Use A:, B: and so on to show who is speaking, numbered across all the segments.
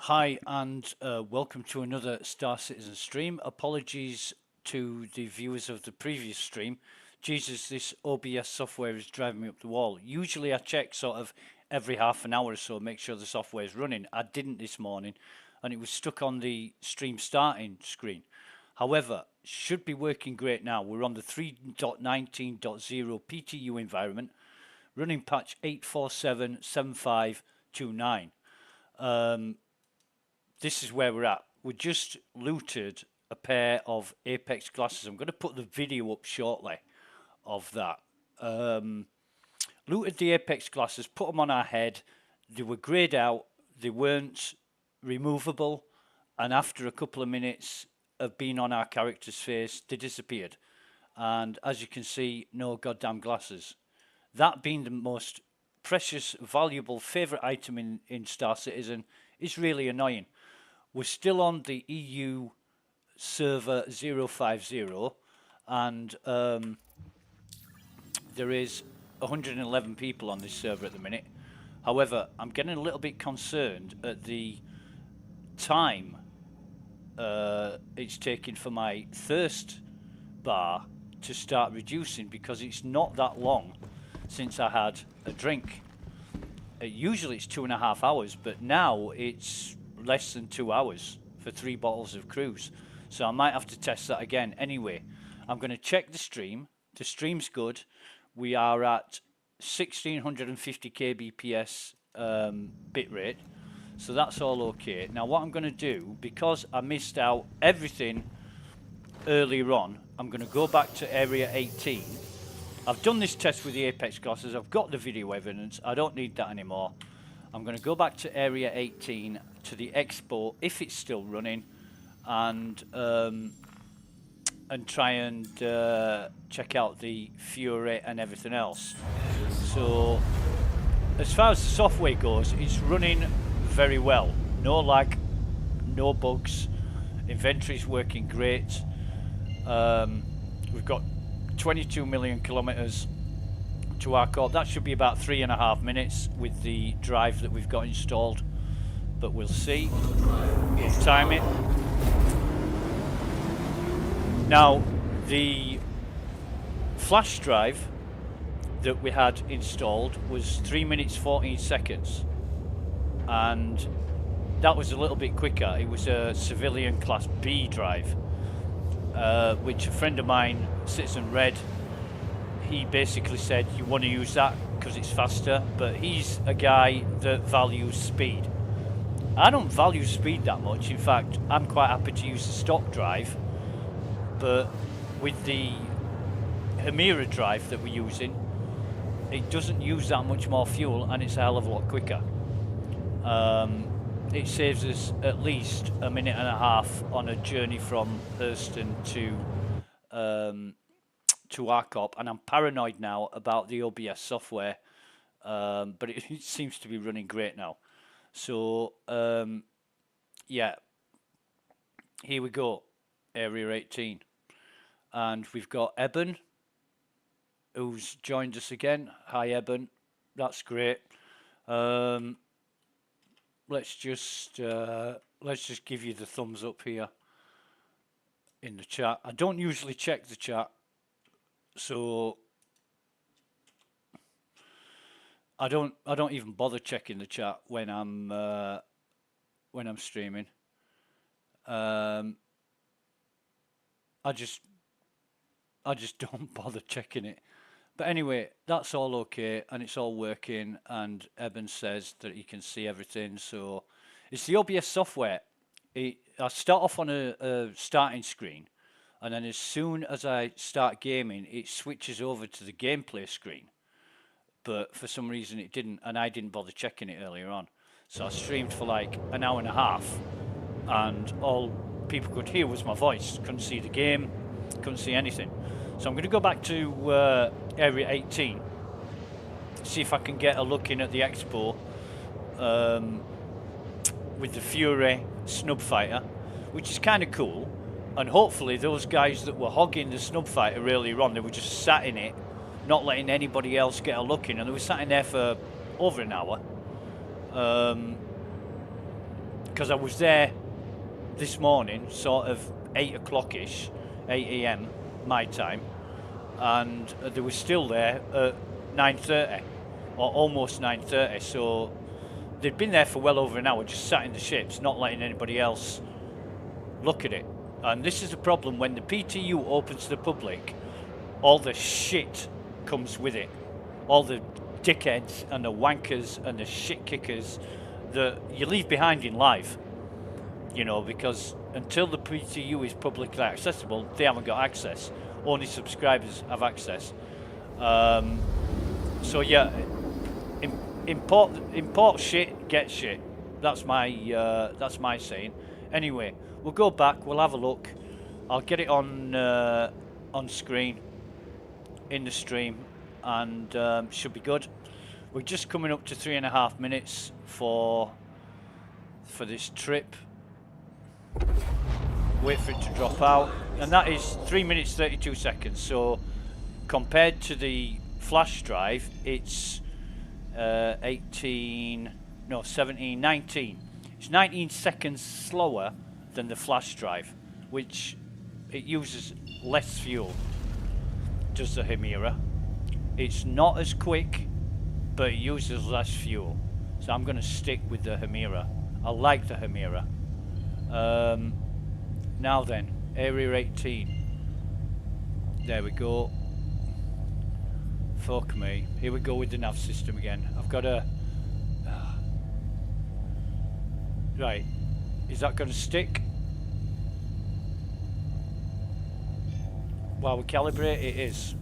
A: Hi and welcome to another Star Citizen stream. Apologies to the viewers of the previous stream. Jesus, this OBS software is driving me up the wall. Usually I check sort of every half an hour or so, make sure the software is running. I didn't this morning and it was stuck on the stream starting screen. However, should be working great now. We're on the 3.19.0 PTU environment, running patch 8477529. This is where we're at. We just looted a pair of Apex glasses. I'm going to put the video up shortly of that. Looted the Apex glasses, put them on our head. They were greyed out. They weren't removable. And after a couple of minutes of being on our character's face, they disappeared. And as you can see, no goddamn glasses. That being the most precious, valuable, favourite item in Star Citizen is really annoying. We're still on the EU server 050 and there is 111 people on this server at the minute. However, I'm getting a little bit concerned at the time it's taking for my thirst bar to start reducing, because it's not that long since I had a drink. Usually it's 2.5 hours, but now it's less than 2 hours for 3 bottles of cruise. So I might have to test that again. Anyway, I'm going to check the stream. The stream's good. We are at 1650 kbps bitrate, so that's all okay. Now what I'm going to do, because I missed out everything earlier on, I'm going to go back to area 18. I've done this test with the Apex glasses. I've got the video evidence. I don't need that anymore. I'm going to go back to area 18 to the expo if it's still running, and try and check out the Fury and everything else. So as far as the software goes, it's running very well. No lag, no bugs. Inventory's working great. We've got 22 million kilometers to our core. That should be about 3.5 minutes with the drive that we've got installed, but we'll see. We'll time it. Now, the flash drive that we had installed was 3 minutes 14 seconds, and that was a little bit quicker. It was a civilian class B drive, which a friend of mine, Citizen Red, he basically said you want to use that because it's faster, but he's a guy that values speed. I don't value speed that much. In fact, I'm quite happy to use the stock drive, but with the Hemira drive that we're using, it doesn't use that much more fuel and it's a hell of a lot quicker. It saves us at least 1.5 minutes on a journey from Hurston to Arcop, and I'm paranoid now about the OBS software, but it seems to be running great now. So yeah, here we go, area 18, and we've got Eben who's joined us again. Hi Eben, that's great. Let's just give you the thumbs up here in the chat. I don't usually check the chat, so I don't even bother checking the chat when I'm streaming. I just don't bother checking it. But anyway, that's all okay and it's all working, and Eben says that he can see everything. So it's the OBS software. I start off on a starting screen, and then as soon as I start gaming, it switches over to the gameplay screen. But for some reason it didn't, and I didn't bother checking it earlier on. So I streamed for like 1.5 hours, and all people could hear was my voice. Couldn't see the game, couldn't see anything. So I'm going to go back to area 18, see if I can get a look in at the expo with the Fury snub fighter, which is kind of cool. And hopefully those guys that were hogging the snub fighter earlier on, they were just sat in it, not letting anybody else get a look in, and they were sat in there for over an hour. because I was there this morning, sort of 8 o'clock-ish, 8 a.m. my time, and they were still there at 9:30, or almost 9:30, so they'd been there for well over an hour, just sat in the ships, not letting anybody else look at it. And this is the problem: when the PTU opens to the public, all the shit comes with it. All the dickheads and the wankers and the shit kickers that you leave behind in life. You know, because until the PTU is publicly accessible, they haven't got access. Only subscribers have access. So yeah, import shit, get shit. That's my saying. Anyway, we'll go back. We'll have a look. I'll get it on screen in the stream, and should be good. We're just coming up to 3.5 minutes for this trip. Wait for it to drop out, and that is 3 minutes 32 seconds. So compared to the flash drive, it's 17, 19. It's 19 seconds slower than the flash drive, which it uses less fuel, does the Hemira. It's not as quick, but it uses less fuel. So I'm going to stick with the Hemira. I like the Hemira. Now then, Area 18. There we go. Fuck me. Here we go with the nav system again. I've got a... Right. Is that going to stick? While we calibrate, it is.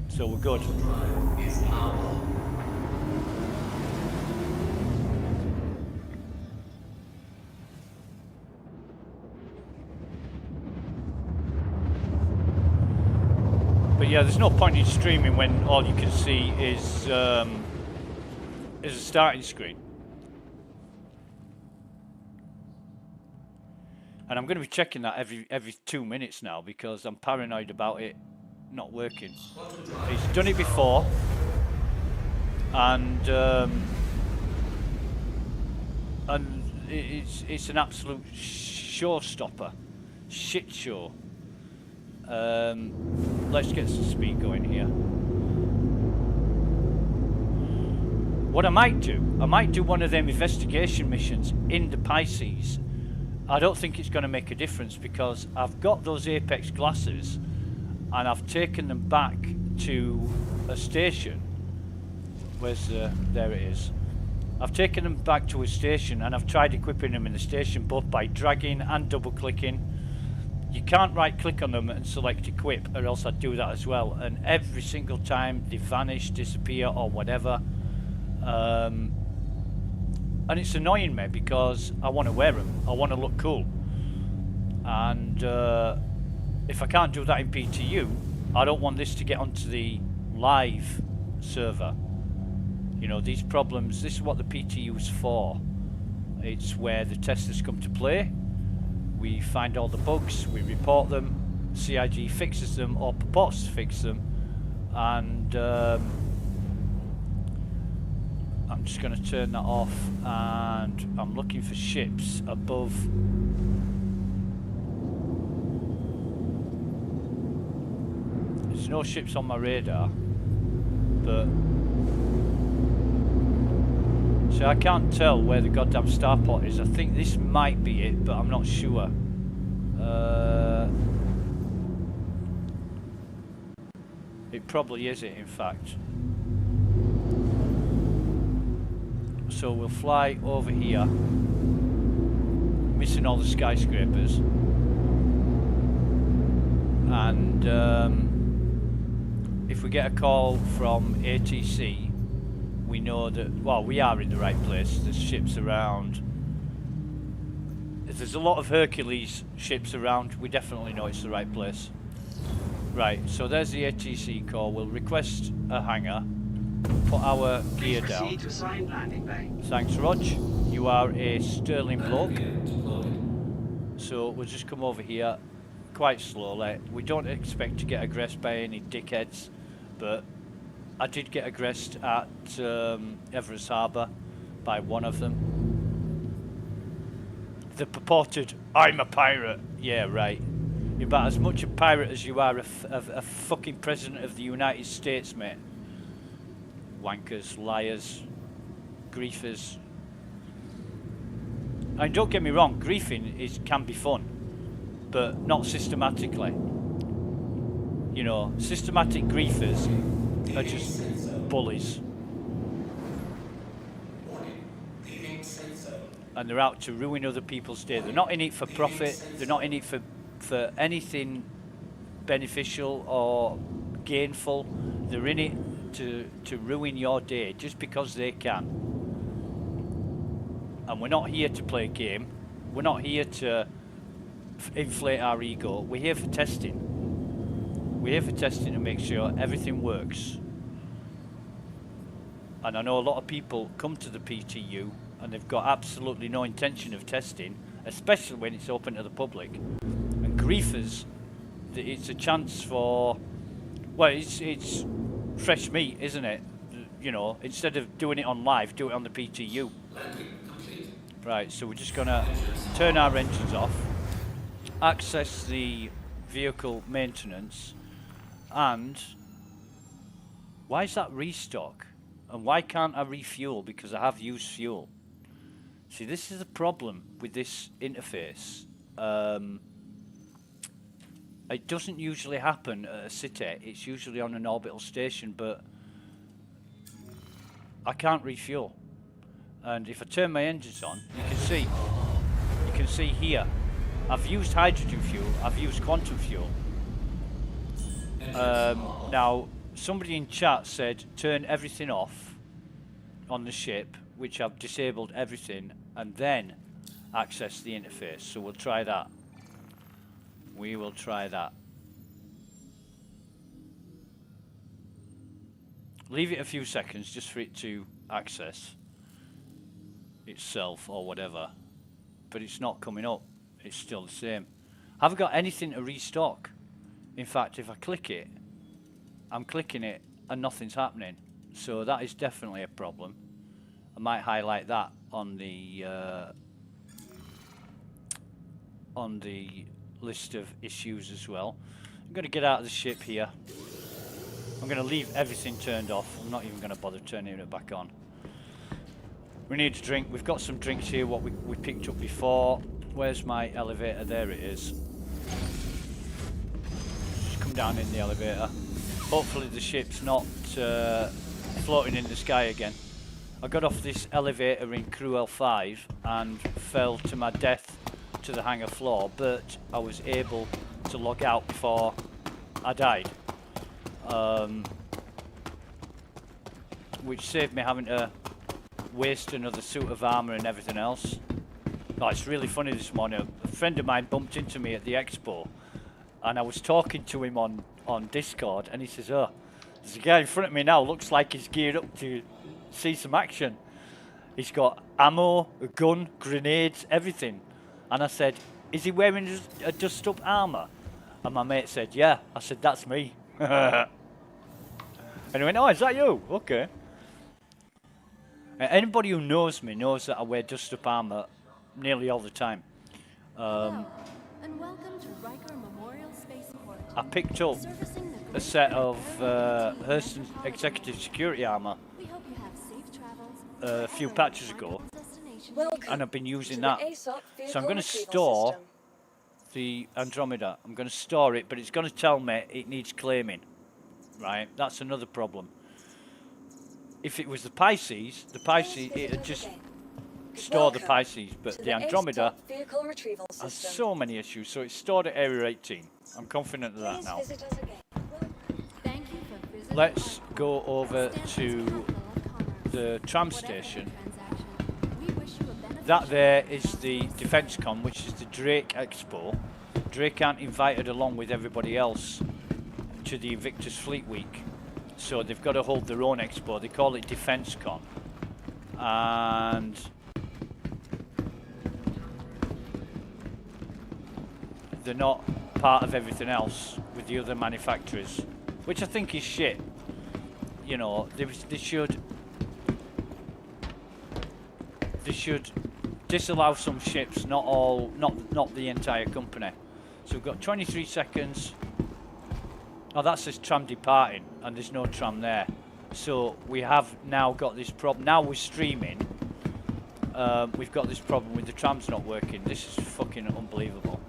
A: So we're good. But yeah, there's no point in streaming when all you can see is a starting screen. And I'm going to be checking that every 2 minutes now, because I'm paranoid about it not working. It's done it before, and it's an absolute showstopper, shit show. Let's get some speed going here. What I might do one of them investigation missions in the Pisces. I don't think it's going to make a difference, because I've got those Apex glasses and I've taken them back to a station. Where's there it is. I've taken them back to a station, and I've tried equipping them in the station, both by dragging and double clicking. You can't right click on them and select equip, or else I'd do that as well, and every single time they vanish, disappear, or whatever. And it's annoying me, because I want to wear them, I want to look cool, and if I can't do that in PTU, I don't want this to get onto the live server. You know, these problems, this is what the PTU is for. It's where the testers come to play. We find all the bugs, we report them, CIG fixes them or purports to fix them, and I'm just going to turn that off, and I'm looking for ships above. There's no ships on my radar, but so I can't tell where the goddamn starport is. I think this might be it, but I'm not sure. It probably is it, in fact. So we'll fly over here, missing all the skyscrapers, and if we get a call from ATC, we know that, well, we are in the right place. There's ships around. If there's a lot of Hercules ships around, we definitely know it's the right place. Right, so there's the ATC call. We'll request a hangar, put our gear down.
B: To assigned landing bay.
A: Thanks, Rog. You are a sterling bloke. So we'll just come over here quite slowly. We don't expect to get aggressed by any dickheads, but I did get aggressed at Everest Harbour by one of them. the purported I'm a pirate. Yeah, right. You're about as much a pirate as you are a fucking president of the United States, mate. Wankers, liars, griefers. And don't get me wrong, griefing can be fun, but not systematically. You know, systematic griefers are just bullies. And they're out to ruin other people's day. They're not in it for profit. They're not in it for anything beneficial or gainful. They're in it to ruin your day just because they can. And we're not here to play a game. We're not here to inflate our ego. We're here for testing. We're here for testing to make sure everything works. And I know a lot of people come to the PTU and they've got absolutely no intention of testing, especially when it's open to the public. And griefers, it's a chance for, well, it's fresh meat, isn't it? You know, instead of doing it on live, do it on the PTU. Right, so we're just gonna turn our engines off, access the vehicle maintenance, and why is that restock? And why can't I refuel? Because I have used fuel. See, this is the problem with this interface. It doesn't usually happen at a city. It's usually on an orbital station, but I can't refuel. And if I turn my engines on, you can see here, I've used hydrogen fuel, I've used quantum fuel. Now, somebody in chat said turn everything off on the ship, which I've disabled everything, and then access the interface. So we'll try that. We will try that. Leave it a few seconds just for it to access itself or whatever, but it's not coming up. It's still the same. I haven't got anything to restock. In fact, if I click it, I'm clicking it and nothing's happening. So that is definitely a problem. I might highlight that on the list of issues as well. I'm going to get out of the ship here. I'm going to leave everything turned off. I'm not even going to bother turning it back on. We need a drink. We've got some drinks here, what we picked up before. Where's my elevator? There it is. Just come down in the elevator. Hopefully the ship's not floating in the sky again. I got off this elevator in Crew L5 and fell to my death to the hangar floor, but I was able to log out before I died. Which saved me having to waste another suit of armor and everything else. Oh, it's really funny this morning. A friend of mine bumped into me at the expo, and I was talking to him on Discord, and he says, "Oh, there's a guy in front of me now. Looks like he's geared up to see some action. He's got ammo, a gun, grenades, everything." And I said, "Is he wearing a dust-up armor?" And my mate said, "Yeah." I said, "That's me." And he went, "Oh, is that you? Okay." Anybody who knows me knows that I wear dust-up armor nearly all the time.
B: And welcome to Riker Memorial Spaceport.
A: I picked up a set of Hurston Executive Security armor a few patches ago, and I've been using that. So I'm going to store the Andromeda. I'm going to store it, but it's going to tell me it needs claiming. Right? That's another problem. If it was the Pisces, it would just store the Pisces, but the Andromeda has so many issues, so it's stored at Area 18. I'm confident of that now. Let's go over to the tram station. That there is the Defence Con, which is the Drake Expo. Drake aren't invited along with everybody else to the Invictus Fleet Week, so they've got to hold their own expo. They call it Defence Con, and they're not part of everything else with the other manufacturers, which I think is shit. You know, they should disallow some ships, not all, not the entire company. So we've got 23 seconds. Oh, that says tram departing, and there's no tram there. So we have now got this problem. Now we're streaming. We've got this problem with the trams not working. This is fucking unbelievable.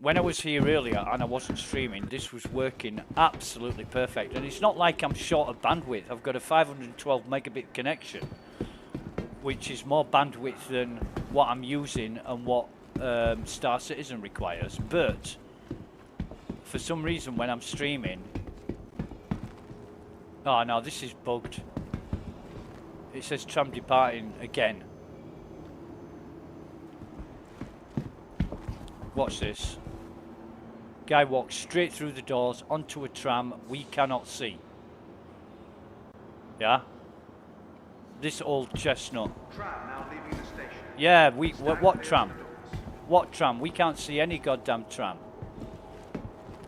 A: When I was here earlier and I wasn't streaming, this was working absolutely perfect. And it's not like I'm short of bandwidth. I've got a 512 megabit connection, which is more bandwidth than what I'm using and what Star Citizen requires. But for some reason, when I'm streaming, oh no, this is bugged. It says tram departing again. Watch this. Guy walks straight through the doors onto a tram we cannot see. Yeah? This old chestnut.
C: Tram now leaving the station.
A: Yeah, what tram? What tram? We can't see any goddamn tram.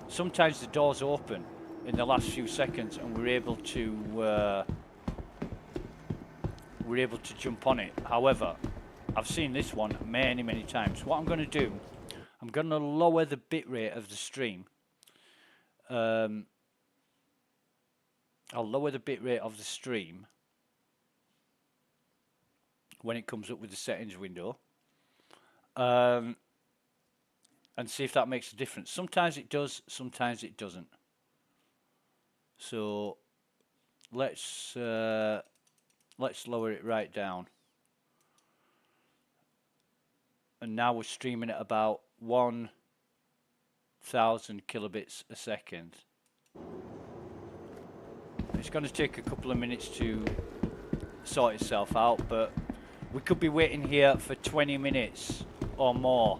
A: Sometimes the doors open in the last few seconds and we're able to jump on it. However, I've seen this one many times. What I'm going to do, I'm going to lower the bitrate of the stream. I'll lower the bitrate of the stream when it comes up with the settings window, and see if that makes a difference. Sometimes it does, sometimes it doesn't. So let's lower it right down. And now we're streaming at about 1,000 kilobits a second. It's going to take a couple of minutes to sort itself out, but we could be waiting here for 20 minutes or more,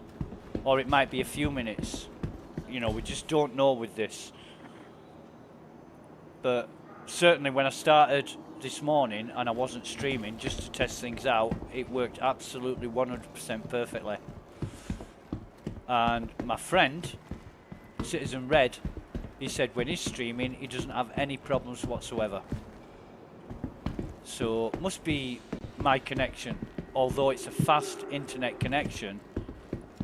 A: or it might be a few minutes. You know, we just don't know with this. But certainly when I started this morning and I wasn't streaming just to test things out, it worked absolutely 100% perfectly. And my friend, Citizen Red, he said when he's streaming he doesn't have any problems whatsoever. So must be my connection. Although it's a fast internet connection,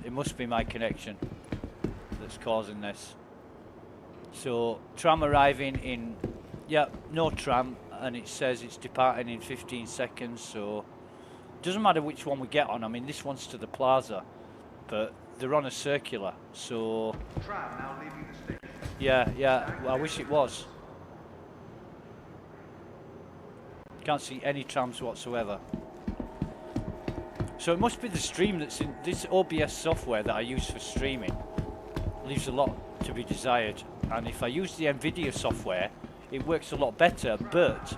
A: it must be my connection that's causing this. So tram arriving in, yeah, no tram, and it says it's departing in 15 seconds. So it doesn't matter which one we get on. I mean, this one's to the plaza, but they're on a circular, so
C: Tram now leaving the station.
A: yeah, well, I wish it was. Can't see any trams whatsoever. So it must be the stream that's in this OBS software that I use for streaming. Leaves a lot to be desired. And if I use the NVIDIA software, it works a lot better, but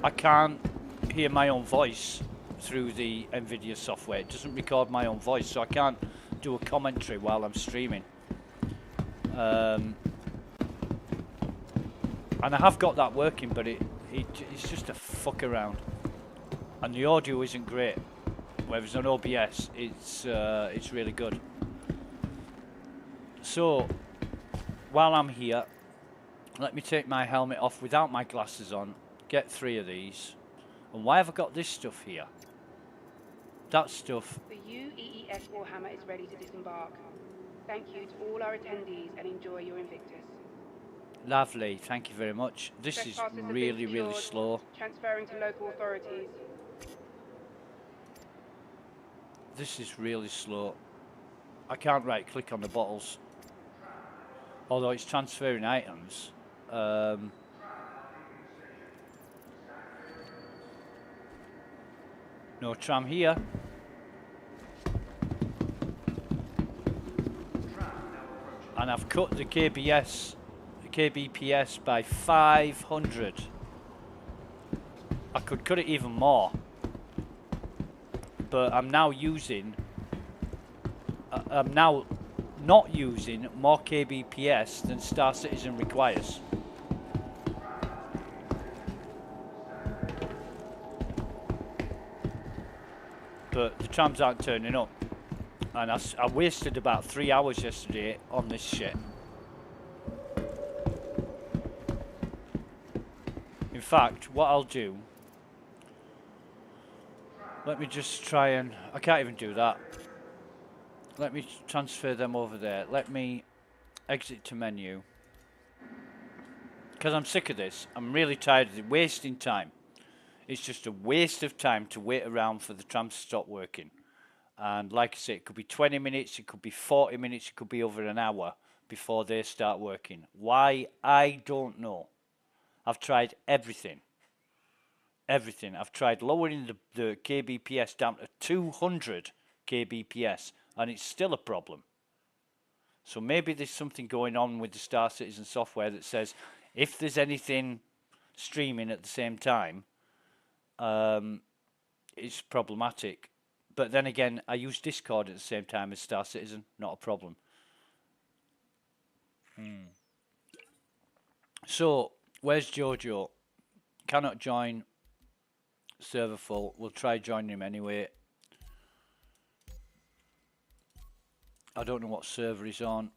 A: I can't hear my own voice through the NVIDIA software. It doesn't record my own voice, so I can't do a commentary while I'm streaming. And I have got that working, but it's just a fuck around. And the audio isn't great. Whereas on OBS, it's really good. So while I'm here, let me take my helmet off without my glasses on, get 3 of these. And why have I got this stuff here? That stuff.
D: The aUEC Warhammer is ready to disembark. Thank you to all our attendees and enjoy your Invictus.
A: Lovely, thank you very much. This is really slow.
D: Transferring to local authorities.
A: This is really slow. I can't right click on the bottles. Although it's transferring items. No tram here. And I've cut the KBPS by 500. I could cut it even more. But I'm now using... I'm now not using more KBPS than Star Citizen requires. But the trams aren't turning up. And I wasted about 3 hours yesterday on this shit. In fact, what I'll do Let me just try and... I can't even do that. Let me transfer them over there. Let me exit to menu. Because I'm sick of this. I'm really tired of it. Wasting time. It's just a waste of time to wait around for the trams to stop working. And like I say, it could be 20 minutes, it could be 40 minutes, it could be over an hour before they start working. Why? I don't know. I've tried everything. Everything. I've tried lowering the kbps down to 200 kbps, and it's still a problem. So maybe there's something going on with the Star Citizen software that says if there's anything streaming at the same time, it's problematic. But then again, I use Discord at the same time as Star Citizen, not a problem. So, where's Jojo? Cannot join. Server full. We'll try joining him anyway. I don't know what server he's on.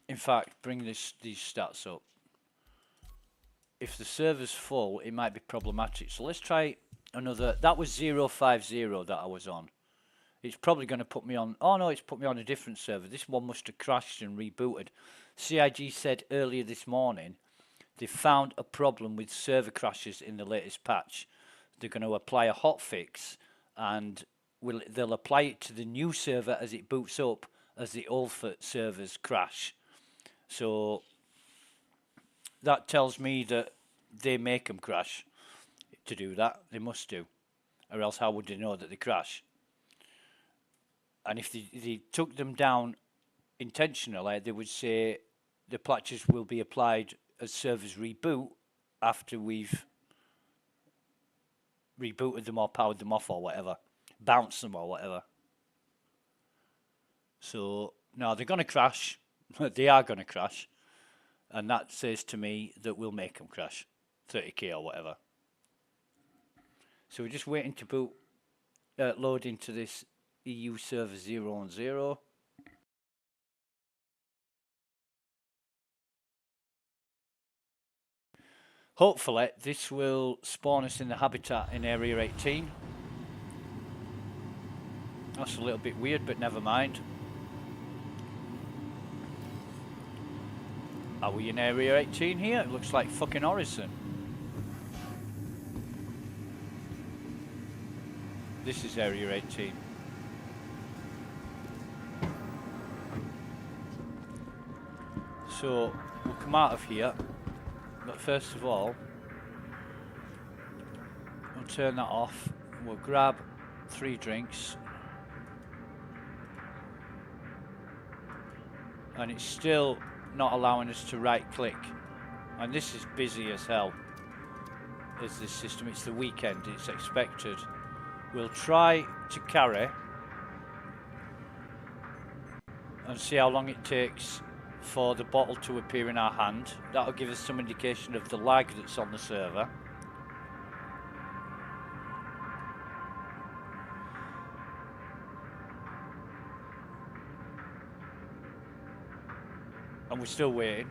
A: In fact, bring these stats up. If the server's full, it might be problematic. So let's try another. That was 050 that I was on. It's probably going to put me on... Oh no, it's put me on a different server. This one must have crashed and rebooted. CIG said earlier this morning they found a problem with server crashes in the latest patch. They're going to apply a hotfix and they'll apply it to the new server as it boots up as the old servers crash. So that tells me that they make them crash to do that. They must do. Or else how would they know that they crash? And if they took them down intentionally, they would say the patches will be applied as servers reboot after we've rebooted them or powered them off or whatever. Bounced them or whatever. So, no, they're going to crash. They are going to crash. And that says to me that we'll make them crash. 30k or whatever. So we're just waiting to boot, load into this EU server 0 and 0. Hopefully this will spawn us in the habitat in Area 18. That's a little bit weird, but never mind. Are we in Area 18 here? It looks like fucking Horizon. This is Area 18. So, we'll come out of here. But first of all, we'll turn that off. We'll grab 3 drinks. And it's still not allowing us to right click. And this is busy as hell. Is this system? It's the weekend, it's expected. We'll try to carry and see how long it takes for the bottle to appear in our hand. That'll give us some indication of the lag that's on the server. And we're still waiting.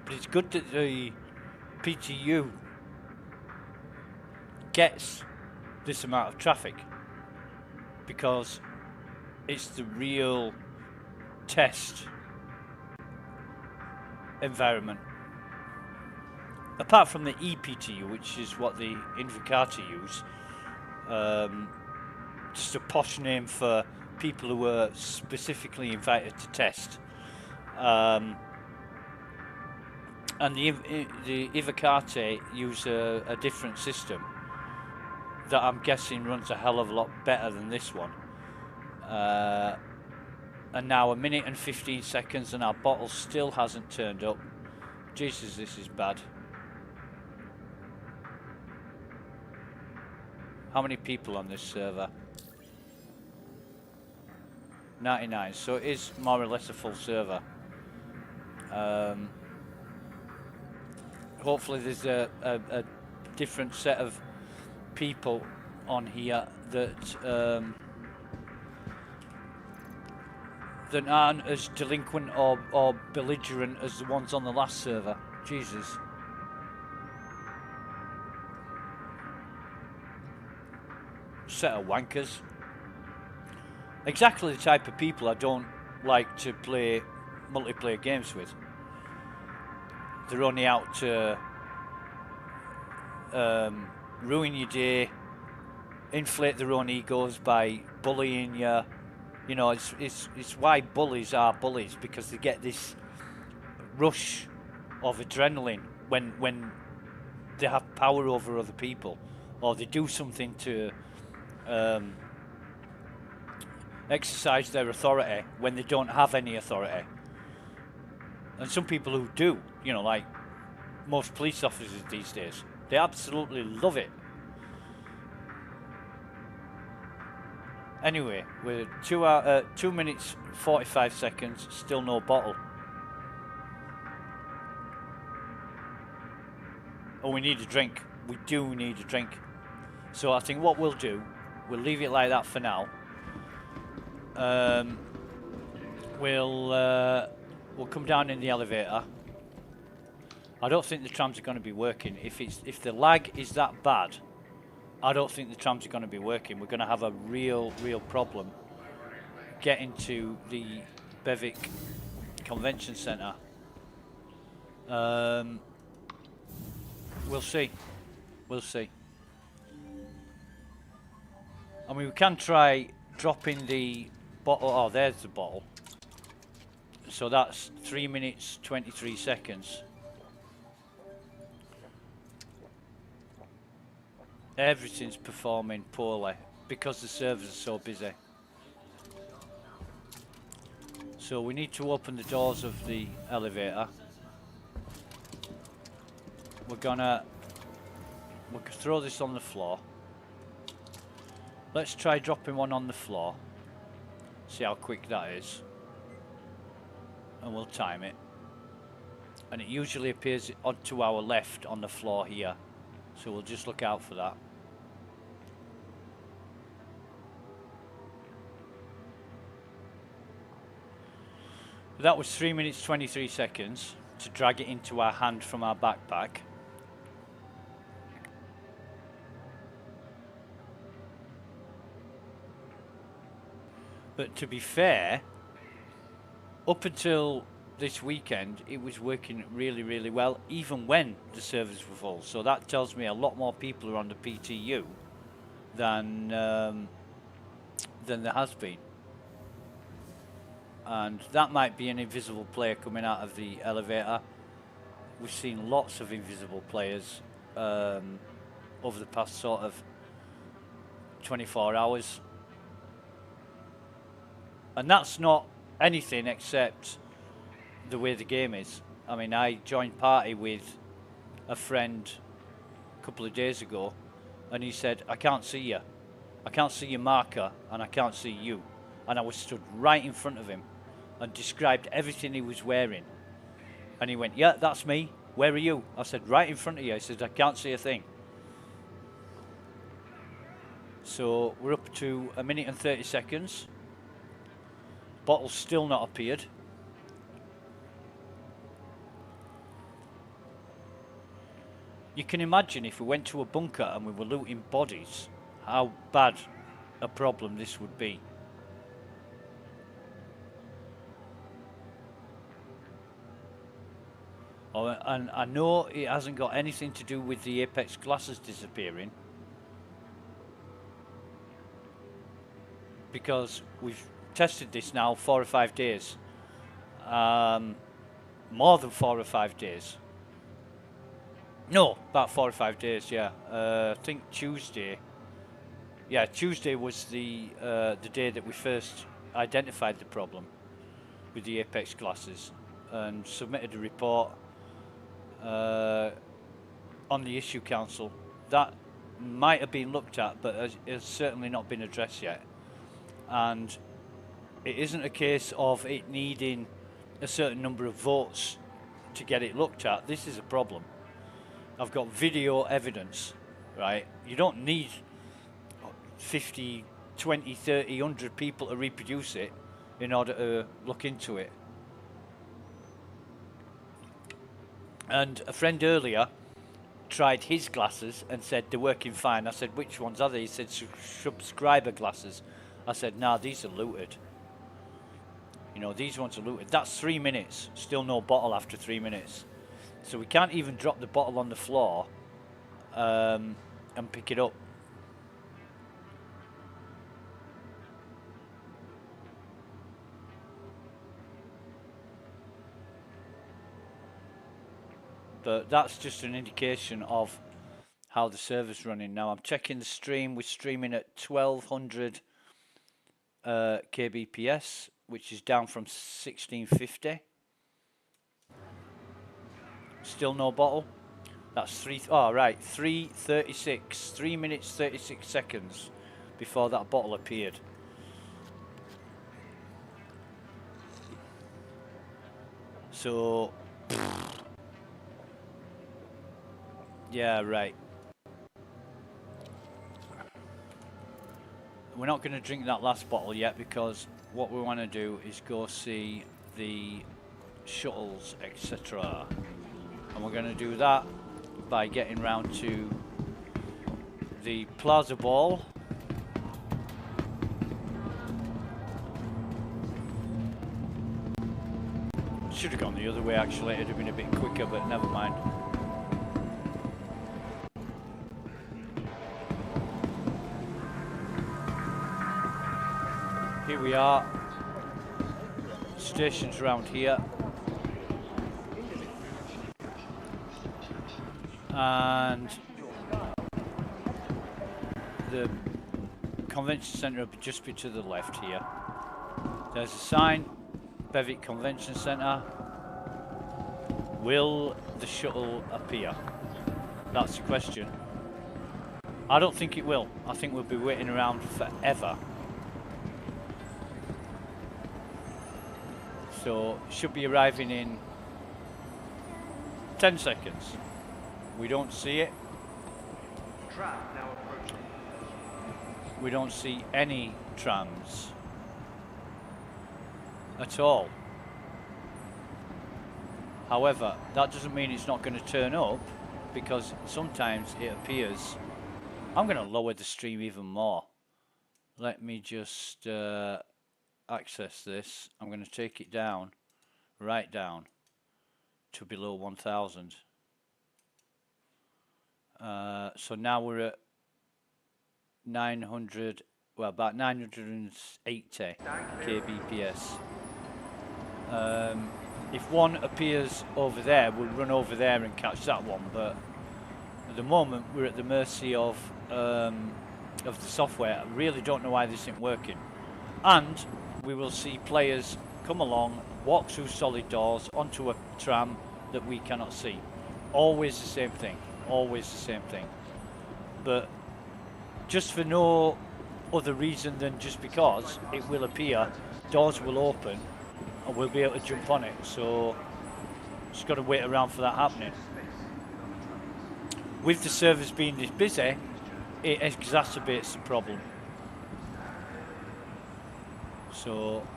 A: But it's good that the PTU gets this amount of traffic, because it's the real test environment. Apart from the ePTU, which is what the Invocati use, just a posh name for people who were specifically invited to test. And the Invocati use a different system that I'm guessing runs a hell of a lot better than this one. And now 1 minute and 15 seconds and our bottle still hasn't turned up. Jesus, this is bad. How many people on this server? 99, so it is more or less a full server. Hopefully there's a different set of people on here that that aren't as delinquent or belligerent as the ones on the last server. Jesus. Set of wankers. Exactly the type of people I don't like to play multiplayer games with. They're only out to ruin your day, inflate their own egos by bullying you. You know, it's why bullies are bullies, because they get this rush of adrenaline when they have power over other people, or they do something to exercise their authority when they don't have any authority. And some people who do, you know, like most police officers these days, they absolutely love it. Anyway, we're 2 minutes 45 seconds, still no bottle. Oh, we need a drink. We do need a drink. So I think what we'll do, we'll leave it like that for now. We'll come down in the elevator. I don't think the trams are going to be working. If the lag is that bad, I don't think the trams are going to be working. We're going to have a real problem getting to the Bevic Convention Centre. We'll see. We'll see. I mean, we can try dropping the bottle. Oh, there's the bottle. So that's 3 minutes 23 seconds. Everything's performing poorly because the servers are so busy. So we need to open the doors of the elevator. We'll throw this on the floor. Let's try dropping one on the floor. See how quick that is. And we'll time it. And it usually appears to our left on the floor here. So we'll just look out for that. That was 3 minutes 23 seconds to drag it into our hand from our backpack. But to be fair, up until this weekend, it was working really well, even when the servers were full. So that tells me a lot more people are on the PTU than there has been. And that might be an invisible player coming out of the elevator. We've seen lots of invisible players over the past sort of 24 hours. And that's not anything except the way the game is. I mean, I joined party with a friend a couple of days ago, and he said, I can't see you. I can't see your marker, and I can't see you. And I was stood right in front of him and described everything he was wearing. And he went, yeah, that's me. Where are you? I said, right in front of you. He said, I can't see a thing. So we're up to 1 minute and 30 seconds. Bottle's still not appeared. You can imagine if we went to a bunker and we were looting bodies, how bad a problem this would be. Oh, and I know it hasn't got anything to do with the Apex classes disappearing, because we've tested this now 4 or 5 days. More than 4 or 5 days. No, about 4 or 5 days, yeah. I think Tuesday. Yeah, Tuesday was the day that we first identified the problem with the Apex classes and submitted a report on the issue council. That might have been looked at, but has certainly not been addressed yet. And it isn't a case of it needing a certain number of votes to get it looked at. This is a problem. I've got video evidence, right? You don't need 50, 20, 30, 100 people to reproduce it. in order to look into it. And a friend earlier tried his glasses and said they're working fine. I said, which ones are they? He said subscriber glasses. I said, nah, these are looted. You know, these ones are looted. That's 3 minutes. Still no bottle after 3 minutes. So we can't even drop the bottle on the floor and pick it up. But that's just an indication of how the server's running. Now I'm checking the stream. We're streaming at 1200 kbps, which is down from 1650. Still no bottle. That's 3:36. 3 minutes 36 seconds before that bottle appeared. So yeah, right. We're not going to drink that last bottle yet, because what we want to do is go see the shuttles, etc. And we're going to do that by getting round to the Plaza Ball. Should have gone the other way actually, it'd have been a bit quicker, but never mind. Here we are, stations around here, and the convention centre will just be to the left here. There's a sign, Bevic Convention Centre. Will the shuttle appear? That's the question. I don't think it will. I think we'll be waiting around forever. So, should be arriving in 10 seconds. We don't see it.
C: Tram now approaching.
A: We don't see any trams at all. However, that doesn't mean it's not going to turn up, because sometimes it appears. I'm going to lower the stream even more. Let me just access this. I'm going to take it down, right down to below 1000. So now we're at 900, well, about 980 kbps. If one appears over there, we'll run over there and catch that one, but at the moment we're at the mercy of the software. I really don't know why this isn't working. And we will see players come along, walk through solid doors onto a tram that we cannot see. Always the same thing. Always the same thing. But just for no other reason than just because it will appear, doors will open, and we'll be able to jump on it. So just got to wait around for that happening. With the servers being this busy, it exacerbates the problem. So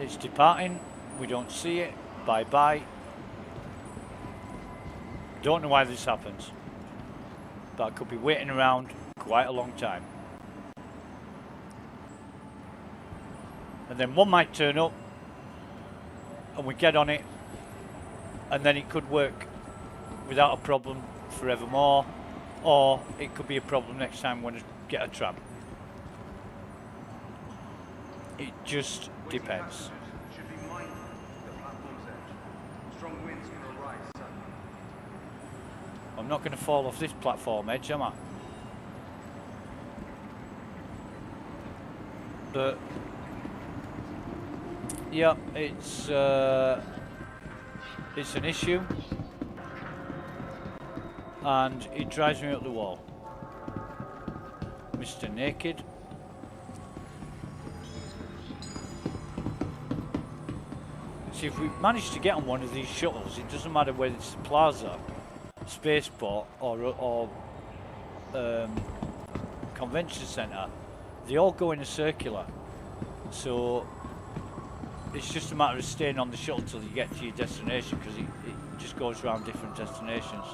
A: it's departing, we don't see it, bye bye. Don't know why this happens, but I could be waiting around quite a long time. And then one might turn up and we get on it, and then it could work without a problem forevermore, or it could be a problem next time when we get a tram. It just depends.
C: Should be mindful of the platform's edge. Strong winds can arise suddenly.
A: I'm not going to fall off this platform edge, am I? But yeah, it's an issue, and it drives me up the wall. Mr. Naked. See, if we manage to get on one of these shuttles, it doesn't matter whether it's the Plaza, Spaceport, or Convention Centre. They all go in a circular. So it's just a matter of staying on the shuttle till you get to your destination, because it just goes around different destinations.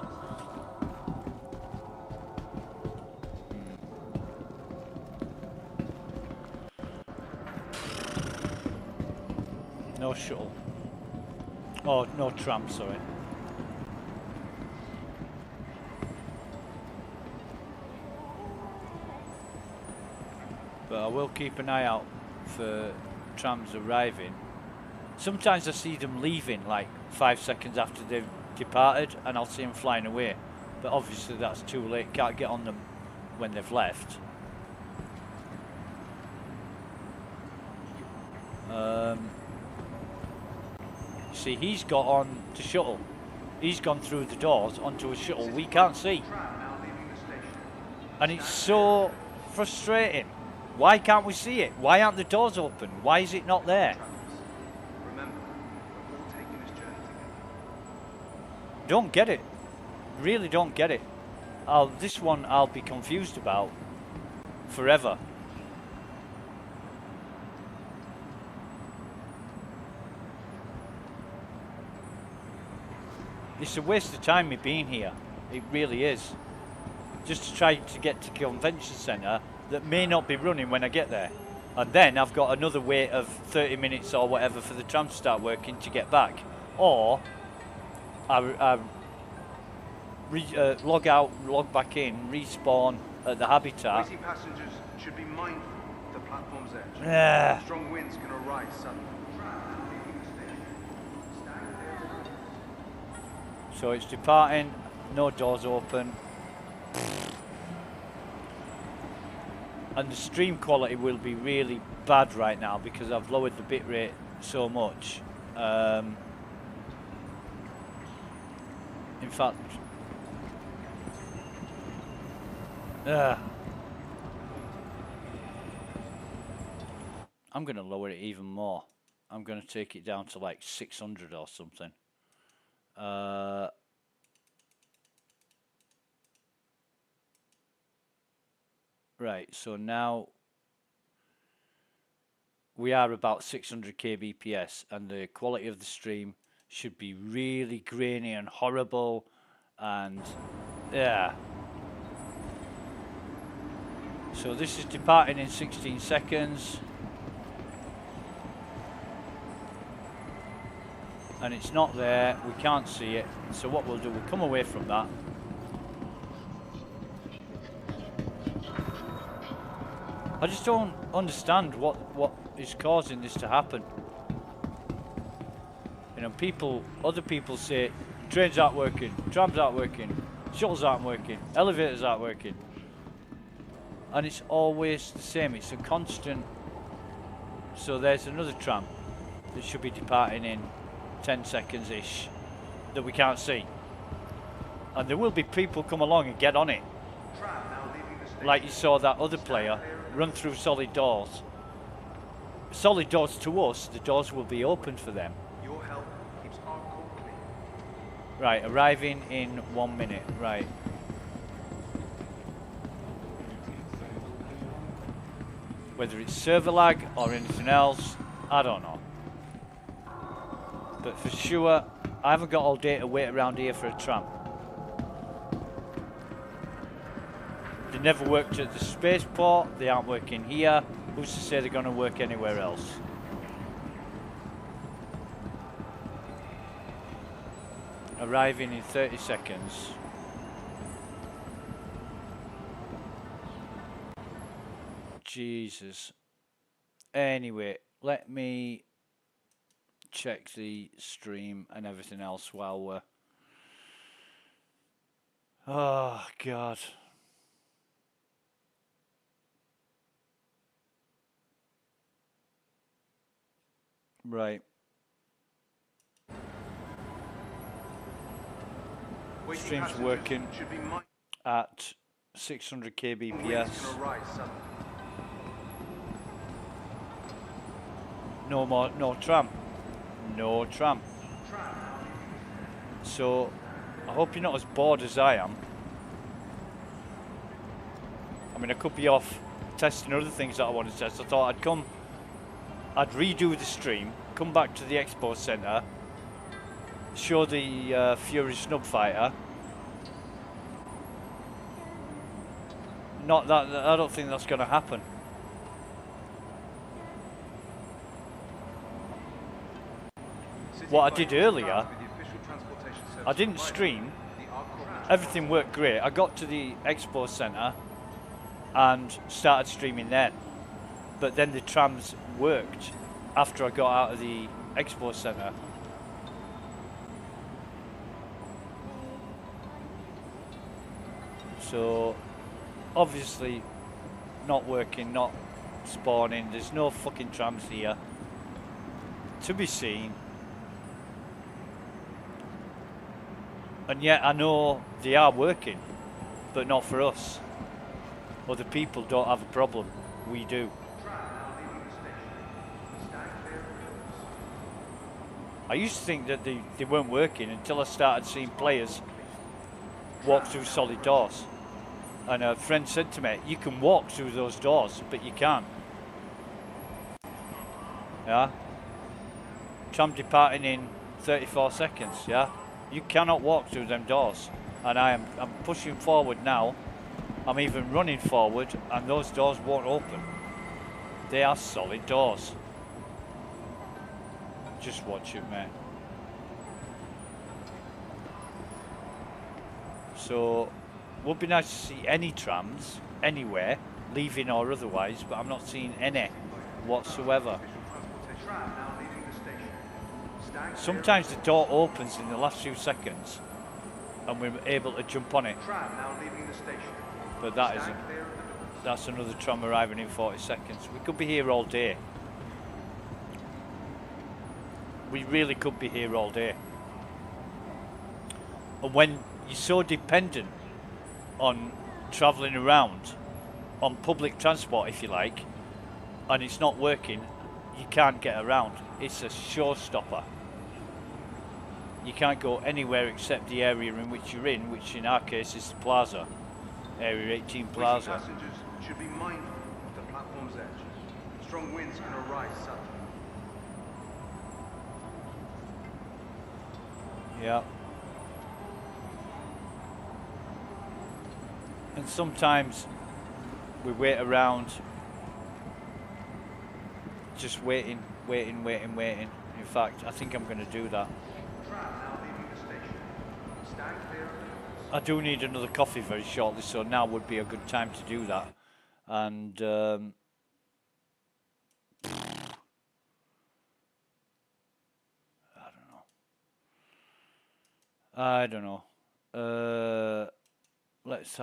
A: No shuttle. Oh, no tram, sorry. But I will keep an eye out for trams arriving. Sometimes I see them leaving like 5 seconds after they've departed, and I'll see them flying away. But obviously that's too late. Can't get on them when they've left. See, he's got on the shuttle. He's gone through the doors onto a shuttle we can't see. And it's so frustrating. Why can't we see it? Why aren't the doors open? Why is it not there?
C: Remember, we're all taking this journey together.
A: Don't get it. Really don't get it. This one I'll be confused about forever. It's a waste of time me being here. It really is. Just to try to get to convention centre that may not be running when I get there. And then I've got another wait of 30 minutes or whatever for the tram to start working to get back. Or I log out, log back in, respawn at the habitat.
C: Waiting passengers should be mindful of the platform's edge.
A: Yeah.
C: Strong winds can arise suddenly.
A: So it's departing, no doors open. And the stream quality will be really bad right now because I've lowered the bitrate so much. In fact, I'm going to lower it even more. I'm going to take it down to like 600 or something. Right, so now we are about 600 kbps, and the quality of the stream should be really grainy and horrible, and yeah. So this is departing in 16 seconds. And it's not there, we can't see it. So what we'll do, we'll come away from that. I just don't understand what is causing this to happen. You know, other people say trains aren't working, trams aren't working, shuttles aren't working, elevators aren't working. And it's always the same, it's a constant. So there's another tram that should be departing in 10 seconds-ish that we can't see. And there will be people come along and get on it. Like you saw that other player run through solid doors. Solid doors to us, the doors will be open for them.
C: Your help keeps our call clear.
A: Right, arriving in 1 minute, right. Whether it's server lag or anything else, I don't know. But for sure, I haven't got all day to wait around here for a tram. They never worked at the spaceport, they aren't working here. Who's to say they're going to work anywhere else? Arriving in 30 seconds. Jesus. Anyway, let me check the stream and everything else while we're... Oh, God. Right. Stream's working at 600 kbps. No tram. No tram. So, I hope you're not as bored as I am. I mean, I could be off testing other things that I want to test. I thought I'd come I'd redo the stream, come back to the expo centre, show the Fury Snub Fighter. Not that, I don't think that's going to happen. What I did earlier, I didn't stream, everything worked great. I got to the expo centre and started streaming then. But then the trams worked after I got out of the expo centre. So obviously not working, not spawning. There's no fucking trams here to be seen. And yet I know they are working, but not for us. Other people don't have a problem. We do. I used to think that they weren't working until I started seeing players walk through solid doors. And a friend said to me, you can walk through those doors, but you can't. Yeah? Tram departing in 34 seconds, yeah? You cannot walk through them doors. And I'm pushing forward now. I'm even running forward, and those doors won't open. They are solid doors. Just watch it, mate. So, would be nice to see any trams anywhere, leaving or otherwise, but I'm not seeing any whatsoever. Sometimes the door opens in the last few seconds, and we're able to jump on it. But that isn't. That's another tram arriving in 40 seconds. We could be here all day. We really could be here all day. And when you're so dependent on travelling around, on public transport if you like, and it's not working, you can't get around. It's a showstopper. You can't go anywhere except the area in which you're in, which in our case is the plaza. Area 18 Plaza.
C: Passengers should be mindful of the platform's edge. Strong winds can arise suddenly.
A: Yeah. And sometimes we wait around, just waiting. In fact, I think I'm going to do that. I do need another coffee very shortly, so now would be a good time to do that. And I don't know. Let's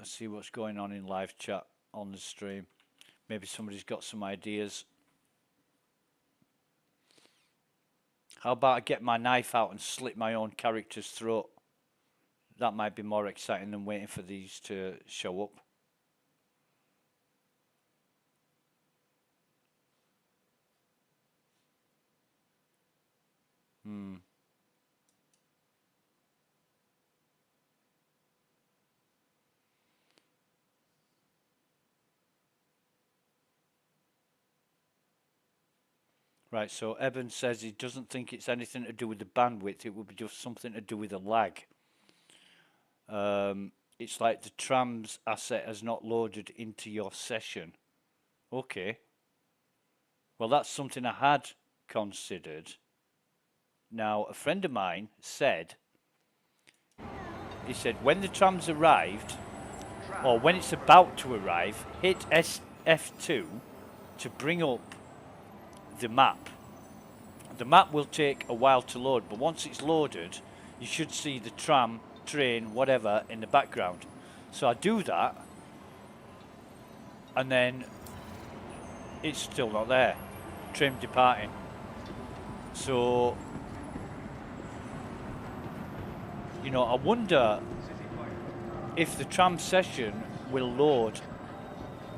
A: see what's going on in live chat on the stream. Maybe somebody's got some ideas. How about I get my knife out and slit my own character's throat? That might be more exciting than waiting for these to show up. Right, so Eben says he doesn't think it's anything to do with the bandwidth. It would be just something to do with the lag. It's like the trams asset has not loaded into your session. Okay. Well, that's something I had considered. Now, a friend of mine said, he said, when the tram's arrived, or when it's about to arrive, hit F2 to bring up the map. The map will take a while to load, but once it's loaded, you should see the tram, train, whatever in the background. So I do that, and then it's still not there. Train departing. So, you know, I wonder if the tram session will load,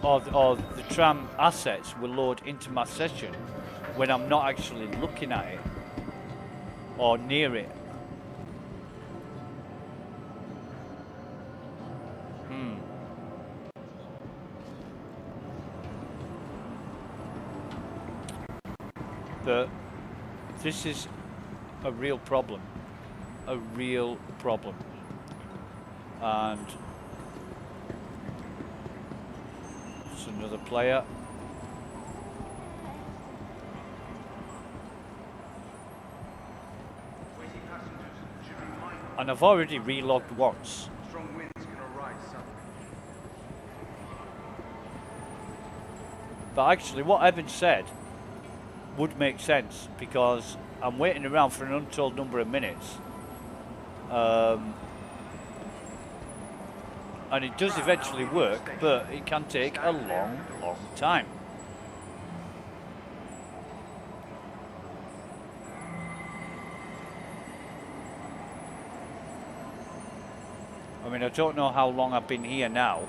A: or the tram assets will load into my session when I'm not actually looking at it or near it. But this is a real problem. A real problem. And it's another player.
C: Waiting passengers should be mindful.
A: And I've already relogged once.
C: Strong winds can arise suddenly.
A: But actually what Evan said would make sense, because I'm waiting around for an untold number of minutes. And it does eventually work, but it can take a long, long time. I mean, I don't know how long I've been here now,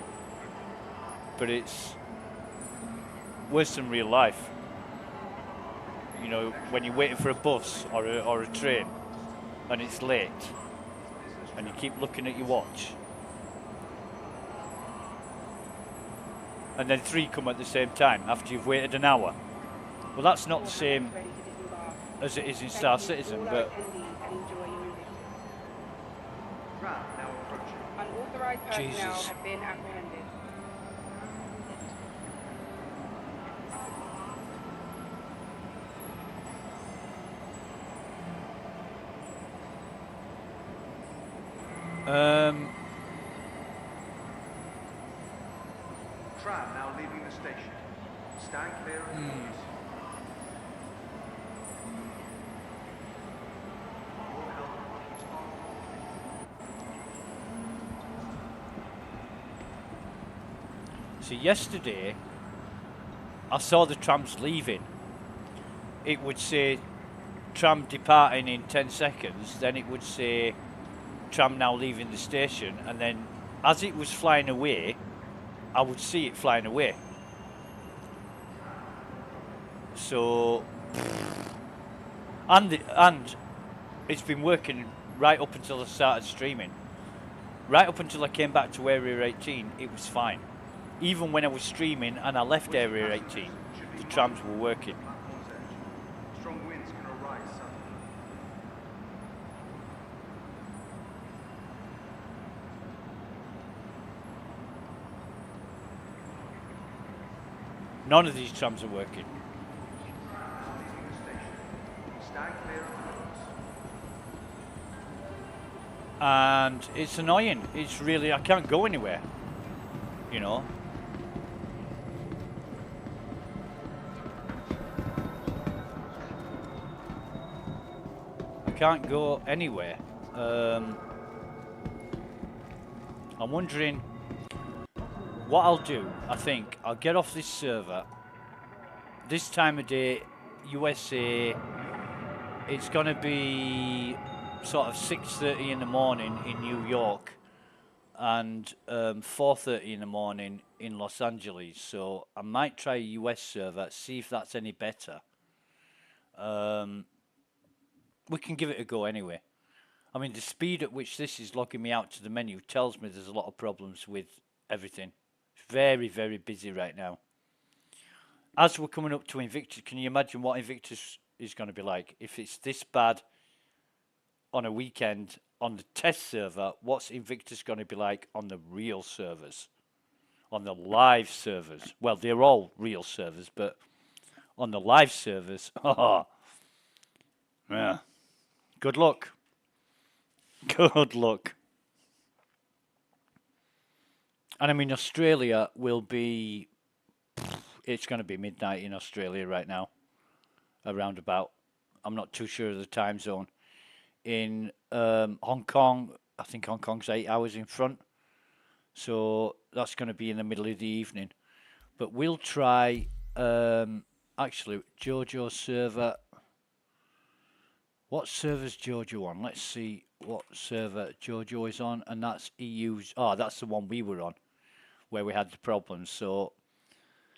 A: but it's worse than real life. You know, when you're waiting for a bus or a train and it's late and you keep looking at your watch. And then 3 come at the same time after you've waited an hour. Well, that's not the same
D: Ready to disembark.
A: as it is in
D: Thank
A: Star
D: you to
A: Citizen,
D: all our
A: but
D: attendees and enjoy your visit.
C: Tram now approaching.
D: Unauthorized personnel
A: Jesus.
D: have been apprehended.
C: Tram now leaving the station. Stand clear of the doors. Your help is on.
A: see, yesterday I saw the trams leaving. It would say tram departing in 10 seconds, then it would say tram now leaving the station, and then as it was flying away, I would see it flying away. So, and it's been working right up until I started streaming. Right up until I came back to Area 18, it was fine. Even when I was streaming and I left Area 18, the trams were working.
C: Platform's edge. Strong winds can arise suddenly.
A: None of these trams are working.
C: Leaving the station. Stand clear of the doors.
A: And it's annoying. It's really, I can't go anywhere. You know? I can't go anywhere. I'm wondering what I'll do. I think I'll get off this server. This time of day, USA, it's gonna be sort of 6:30 in the morning in New York and 4:30 in the morning in Los Angeles. So I might try a US server, see if that's any better. We can give it a go anyway. I mean, the speed at which this is logging me out to the menu tells me there's a lot of problems with everything. It's very, very busy right now. As we're coming up to Invictus, can you imagine what Invictus is going to be like? If it's this bad on a weekend on the test server, what's Invictus going to be like on the real servers? On the live servers? Well, they're all real servers, but on the live servers, oh, yeah. Good luck. Good luck. And I mean, Australia will be, it's going to be midnight in Australia right now, around about. I'm not too sure of the time zone. In Hong Kong, I think Hong Kong's 8 hours in front. So that's going to be in the middle of the evening. But we'll try, actually, JoJo's server. What server's JoJo on? Let's see what server JoJo is on. And that's EU's, oh, that's the one we were on, where we had the problems. So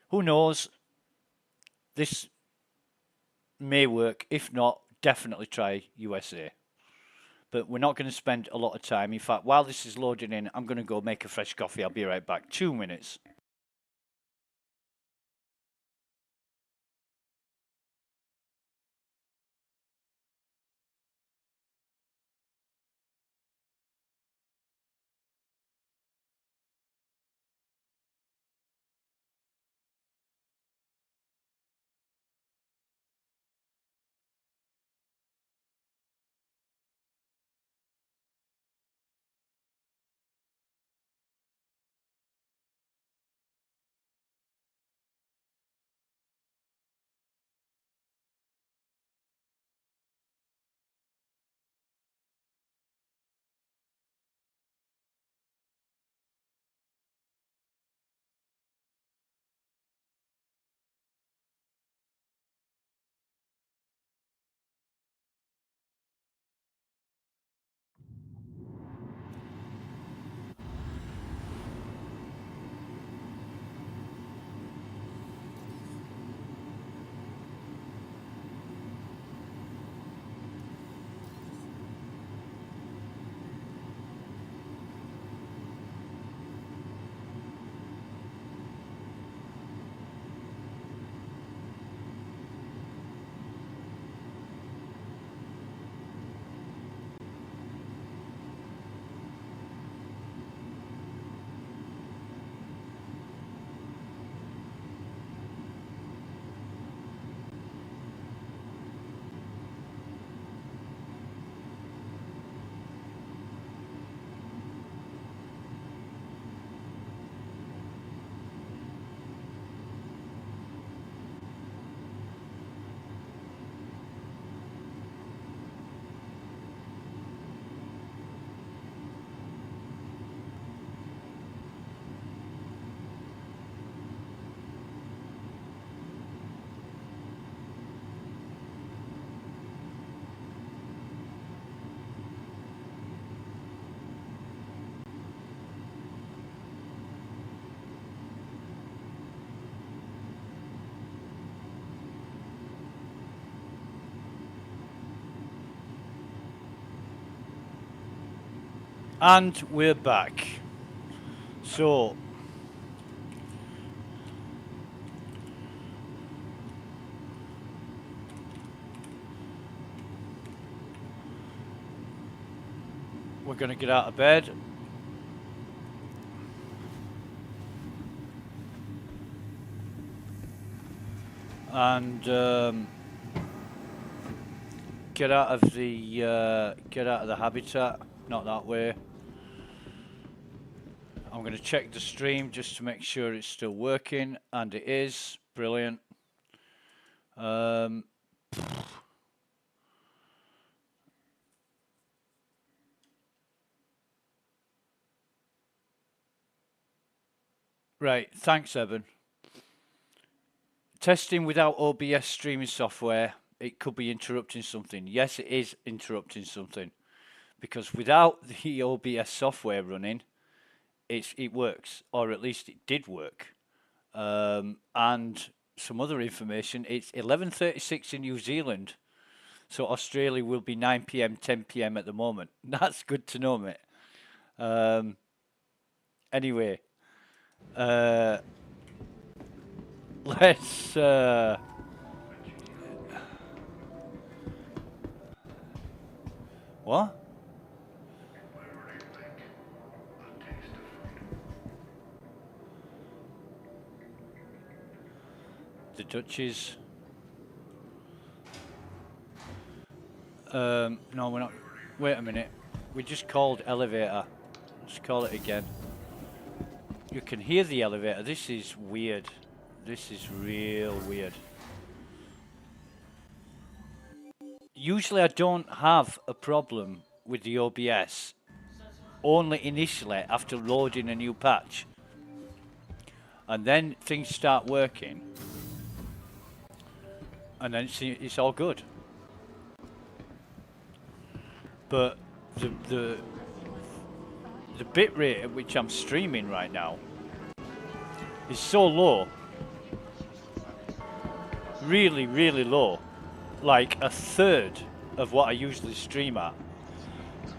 A: who knows? This may work. If not, definitely try USA. But we're not going to spend a lot of time. In fact, while this is loading in, I'm going to go make a fresh coffee. I'll be right back. 2 minutes. And we're back. So we're going to get out of bed. And get out of the habitat. Not that way. I'm going to check the stream just to make sure it's still working, and it is. Brilliant. Right, thanks, Evan. Testing without OBS streaming software, it could be interrupting something. Yes, it is interrupting something, because without the OBS software running, it works, or at least it did work. And some other information, it's 11:36 in New Zealand, so Australia will be 9 p.m, 10 p.m. at the moment. That's good to know, mate. Anyway, let's what? The Dutchies. No, we're not. Wait a minute. We just called elevator. Let's call it again. You can hear the elevator. This is weird. This is real weird. Usually I don't have a problem with the OBS. Only initially after loading a new patch. And then things start working. And then it's all good. But the bit rate at which I'm streaming right now is so low. Really, really low. Like a third of what I usually stream at.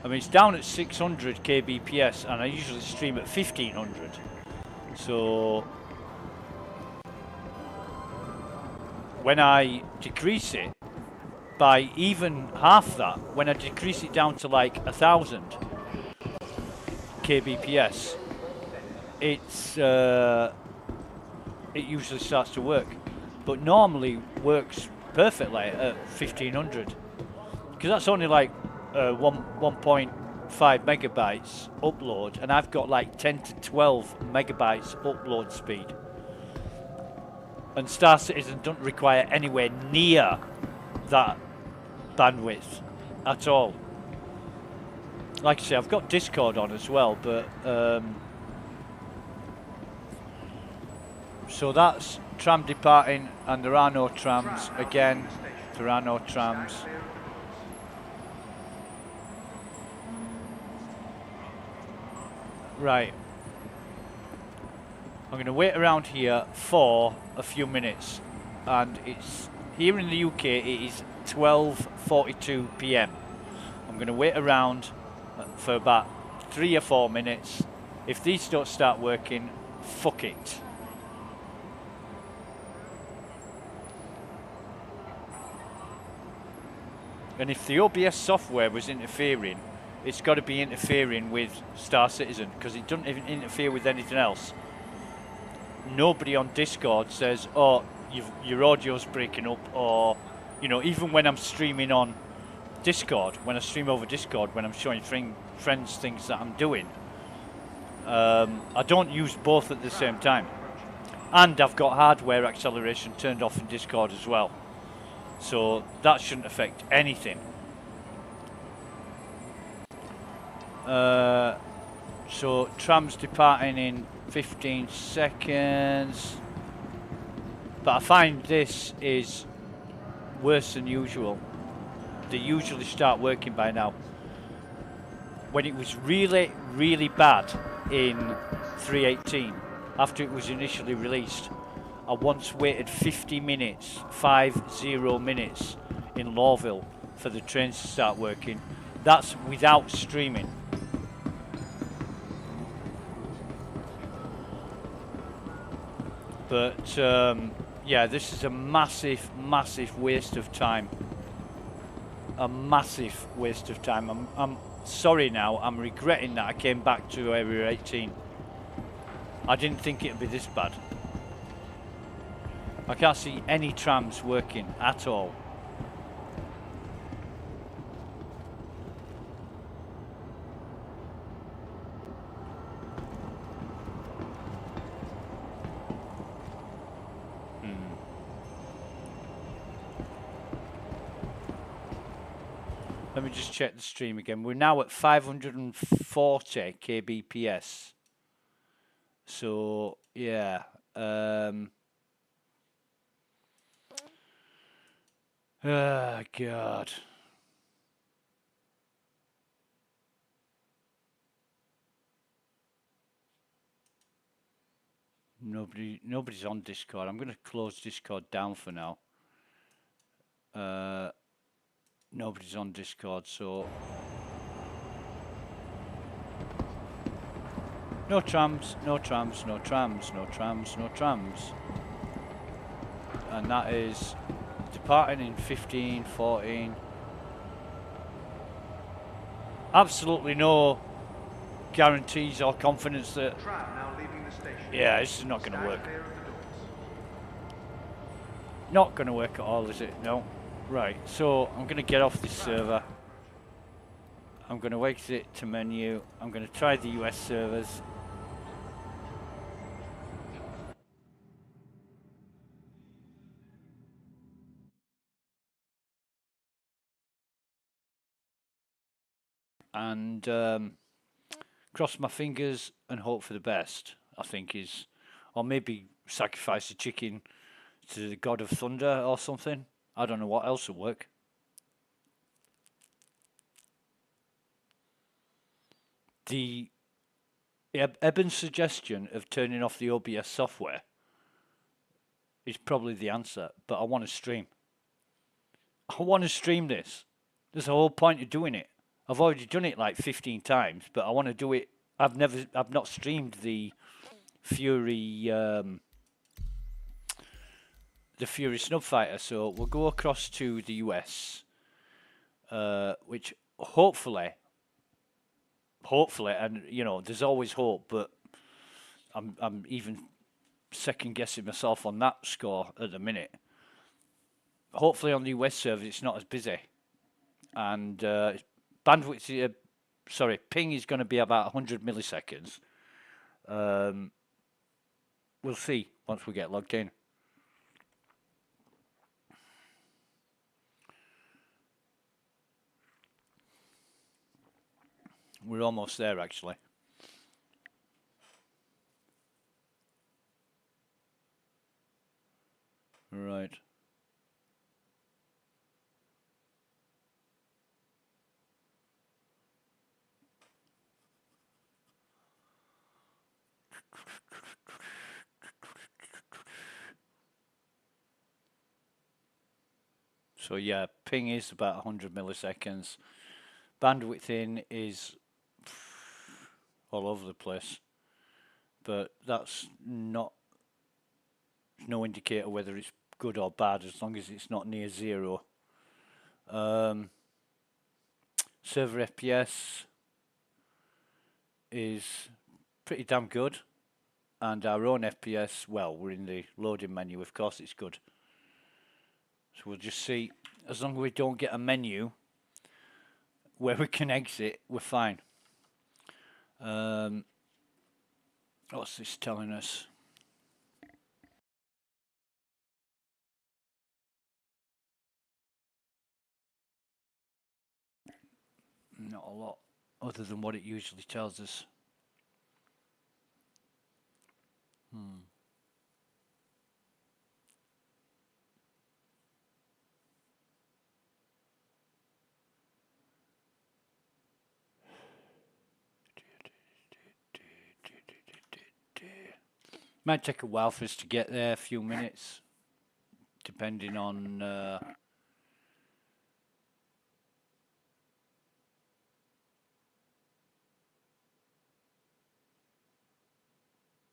A: I mean, it's down at 600 kbps and I usually stream at 1500. So when I decrease it by even half that, when I decrease it down to like 1000 kbps, it usually starts to work, but normally works perfectly at 1500, because that's only like 1.5 megabytes upload, and I've got like 10 to 12 megabytes upload speed. And Star Citizen doesn't require anywhere near that bandwidth at all. Like I say, I've got Discord on as well, but so that's tram departing, and there are no trams. Again, there are no trams. Right. I'm going to wait around here for a few minutes, and it's here in the UK. It is 12:42 p.m. I'm going to wait around for about 3 or 4 minutes. If these don't start working, fuck it. And if the OBS software was interfering, it's got to be interfering with Star Citizen, because it doesn't even interfere with anything else. Nobody on Discord says, oh, your audio's breaking up, or, you know, even when I'm streaming on Discord, when I stream over Discord, when I'm showing friends things that I'm doing, I don't use both at the same time. And I've got hardware acceleration turned off in Discord as well. So that shouldn't affect anything. So tram's departing in 15 seconds. But I find this is worse than usual. They usually start working by now. When it was really, really bad in 3.18, after it was initially released, I once waited 50 minutes, 50 minutes in Lawville for the trains to start working. That's without streaming. But yeah, this is a massive, massive waste of time. A massive waste of time. I'm sorry now. I'm regretting that I came back to Area 18. I didn't think it'd be this bad. I can't see any trams working at all. Let me just check the stream again. We're now at 540 kbps. So yeah, oh God. Nobody's on Discord. I'm going to close Discord down for now. Nobody's on Discord, so no trams, no trams, no trams, no trams, no trams. And that is departing in 15, 14. Absolutely no guarantees or confidence that...
C: Tram now leaving the station.
A: Yeah, this is not going to work. Not going to work at all, is it? No. Right, so I'm going to get off this server. I'm going to exit to menu. I'm going to try the US servers. And cross my fingers and hope for the best, I think is... Or maybe sacrifice a chicken to the god of thunder or something. I don't know what else will work. The Eben's suggestion of turning off the OBS software is probably the answer, but I want to stream. I want to stream this. There's the whole point of doing it. I've already done it like 15 times, but I want to do it. I've not streamed the Fury Snub Fighter, so we'll go across to the US, which hopefully, and you know, there's always hope, but I'm even second guessing myself on that score at the minute. Hopefully on the US server it's not as busy, and bandwidth, ping is going to be about 100 milliseconds. We'll see once we get logged in. We're almost there, actually. Right. So yeah, ping is about 100 milliseconds. Bandwidth in is all over the place, but that's not no indicator whether it's good or bad as long as it's not near zero. Server FPS is pretty damn good, and our own FPS, well, we're in the loading menu, of course it's good. So we'll just see, as long as we don't get a menu where we can exit, we're fine. What's this telling us? Not a lot, other than what it usually tells us. Might take a while for us to get there, a few minutes, depending on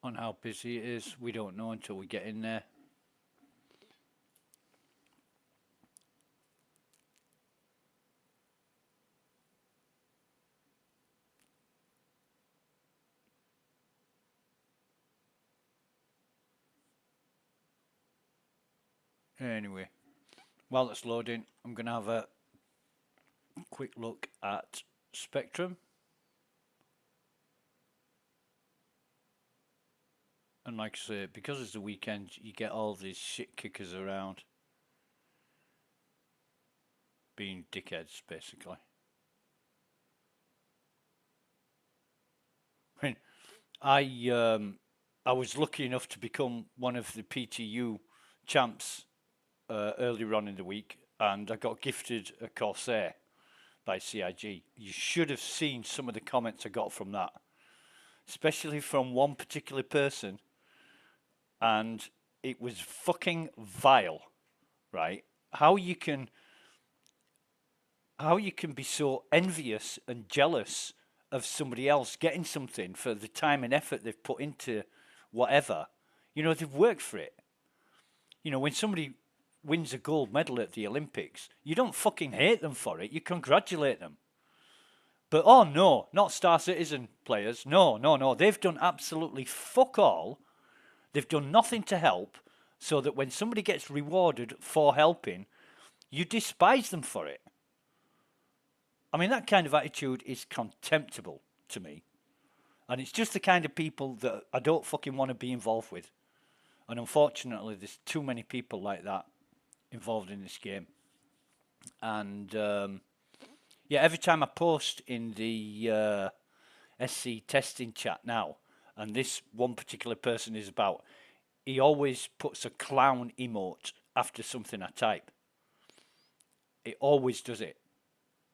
A: On how busy it is, we don't know until we get in there. Anyway, while it's loading, I'm going to have a quick look at Spectrum. And like I say, because it's the weekend, you get all these shit kickers around being dickheads, basically. I mean, I was lucky enough to become one of the PTU champs earlier on in the week, and I got gifted a Corsair by CIG. You should have seen some of the comments I got from that, especially from one particular person, and it was fucking vile, right? How you can be so envious and jealous of somebody else getting something for the time and effort they've put into whatever. You know, they've worked for it. You know, when somebody wins a gold medal at the Olympics, you don't fucking hate them for it, you congratulate them. But oh no, not Star Citizen players. No. They've done absolutely fuck all. They've done nothing to help, so that when somebody gets rewarded for helping, you despise them for it. I mean, that kind of attitude is contemptible to me. And it's just the kind of people that I don't fucking want to be involved with. And unfortunately, there's too many people like that involved in this game. And yeah, every time I post in the SC testing chat now, and this one particular person is about, he always puts a clown emote after something I type. It always does it.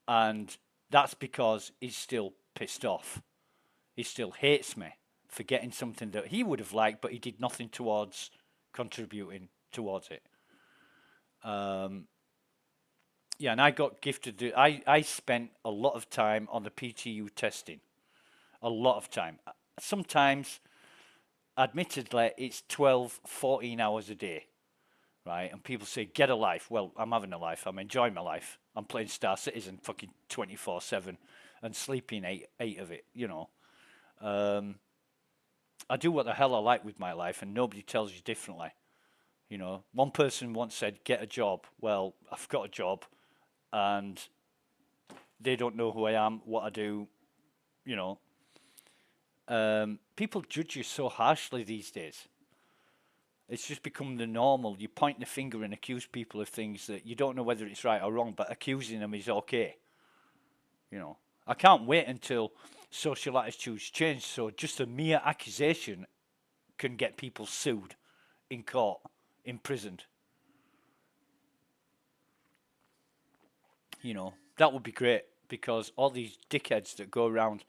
A: And that's because he's still pissed off. He still hates me for getting something that he would have liked, but he did nothing towards contributing towards it. Yeah, and I got gifted. I spent a lot of time on the PTU testing. A lot of time. Sometimes, admittedly, it's 12, 14 hours a day. Right? And people say, get a life. Well, I'm having a life. I'm enjoying my life. I'm playing Star Citizen fucking 24/7 and sleeping eight of it, you know. I do what the hell I like with my life, and nobody tells you differently. You know, one person once said, get a job. Well, I've got a job, and they don't know who I am, what I do, you know. People judge you so harshly these days. It's just become the normal. You point the finger and accuse people of things that you don't know whether it's right or wrong, but accusing them is okay. You know, I can't wait until social attitudes change, so just a mere accusation can get people sued, in court, imprisoned. You know, that would be great, because all these dickheads that go around